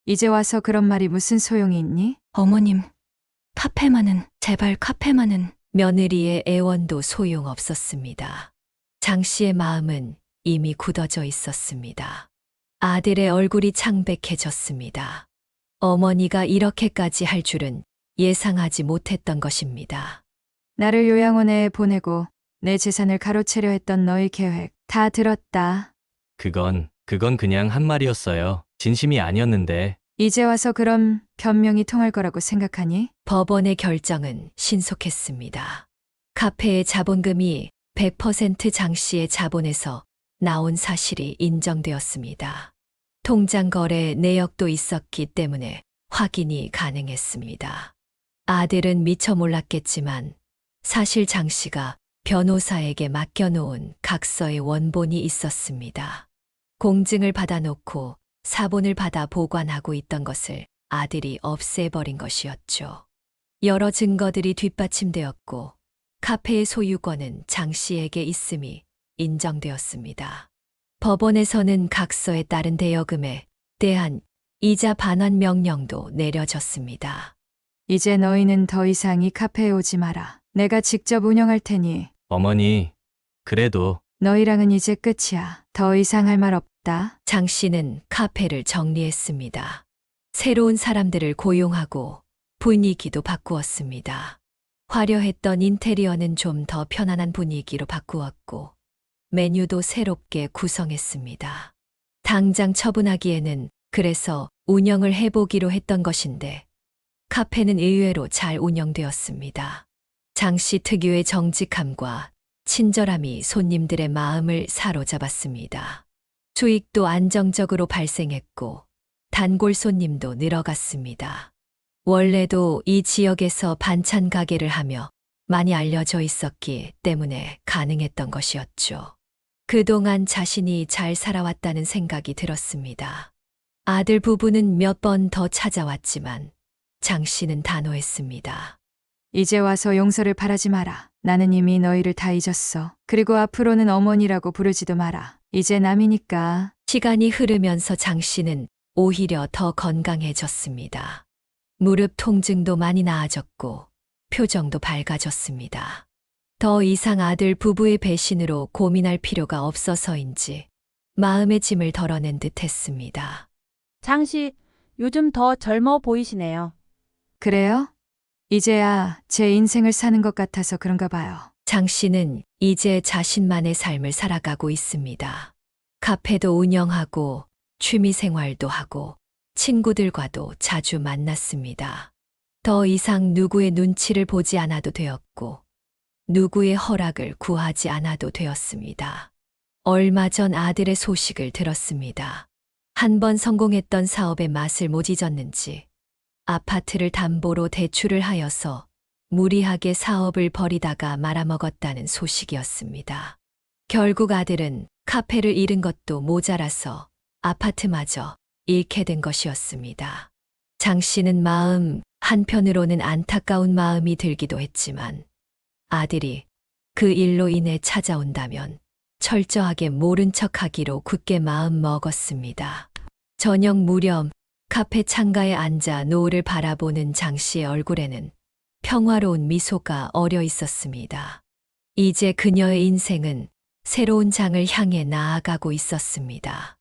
이제 와서 그런 말이 무슨 소용이 있니? 어머님, 카페만은, 제발 카페만은. 며느리의 애원도 소용없었습니다. 장 씨의 마음은 이미 굳어져 있었습니다. 아들의 얼굴이 창백해졌습니다. 어머니가 이렇게까지 할 줄은 예상하지 못했던 것입니다. 나를 요양원에 보내고 내 재산을 가로채려 했던 너의 계획 다 들었다. 그건 그냥 한 말이었어요. 진심이 아니었는데. 이제 와서 그럼 변명이 통할 거라고 생각하니? 법원의 결정은 신속했습니다. 카페의 자본금이 100% 장 씨의 자본에서 나온 사실이 인정되었습니다. 통장 거래 내역도 있었기 때문에 확인이 가능했습니다. 아들은 미처 몰랐겠지만 사실 장 씨가 변호사에게 맡겨놓은 각서의 원본이 있었습니다. 공증을 받아놓고 사본을 받아 보관하고 있던 것을 아들이 없애버린 것이었죠. 여러 증거들이 뒷받침되었고 카페의 소유권은 장 씨에게 있음이 인정되었습니다. 법원에서는 각서에 따른 대여금에 대한 이자 반환 명령도 내려졌습니다. 이제 너희는 더 이상 이 카페에 오지 마라. 내가 직접 운영할 테니. 어머니, 그래도. 너희랑은 이제 끝이야. 더 이상 할 말 없다. 장 씨는 카페를 정리했습니다. 새로운 사람들을 고용하고 분위기도 바꾸었습니다. 화려했던 인테리어는 좀 더 편안한 분위기로 바꾸었고 메뉴도 새롭게 구성했습니다. 당장 처분하기에는 그래서 운영을 해보기로 했던 것인데 카페는 의외로 잘 운영되었습니다. 장 씨 특유의 정직함과 친절함이 손님들의 마음을 사로잡았습니다. 수익도 안정적으로 발생했고 단골 손님도 늘어갔습니다. 원래도 이 지역에서 반찬 가게를 하며 많이 알려져 있었기 때문에 가능했던 것이었죠. 그동안 자신이 잘 살아왔다는 생각이 들었습니다. 아들 부부는 몇 번 더 찾아왔지만 장 씨는 단호했습니다. 이제 와서 용서를 바라지 마라. 나는 이미 너희를 다 잊었어. 그리고 앞으로는 어머니라고 부르지도 마라. 이제 남이니까. 시간이 흐르면서 장 씨는 오히려 더 건강해졌습니다. 무릎 통증도 많이 나아졌고 표정도 밝아졌습니다. 더 이상 아들 부부의 배신으로 고민할 필요가 없어서인지 마음의 짐을 덜어낸 듯 했습니다. 장 씨, 요즘 더 젊어 보이시네요. 그래요? 이제야 제 인생을 사는 것 같아서 그런가 봐요. 장 씨는 이제 자신만의 삶을 살아가고 있습니다. 카페도 운영하고 취미 생활도 하고 친구들과도 자주 만났습니다. 더 이상 누구의 눈치를 보지 않아도 되었고 누구의 허락을 구하지 않아도 되었습니다. 얼마 전 아들의 소식을 들었습니다. 한 번 성공했던 사업의 맛을 못 잊었는지 아파트를 담보로 대출을 하여서 무리하게 사업을 벌이다가 말아먹었다는 소식이었습니다. 결국 아들은 카페를 잃은 것도 모자라서 아파트마저 잃게 된 것이었습니다. 장 씨는 마음 한편으로는 안타까운 마음이 들기도 했지만 아들이 그 일로 인해 찾아온다면 철저하게 모른 척하기로 굳게 마음 먹었습니다. 저녁 무렵 카페 창가에 앉아 노을을 바라보는 장 씨의 얼굴에는 평화로운 미소가 어려 있었습니다. 이제 그녀의 인생은 새로운 장을 향해 나아가고 있었습니다.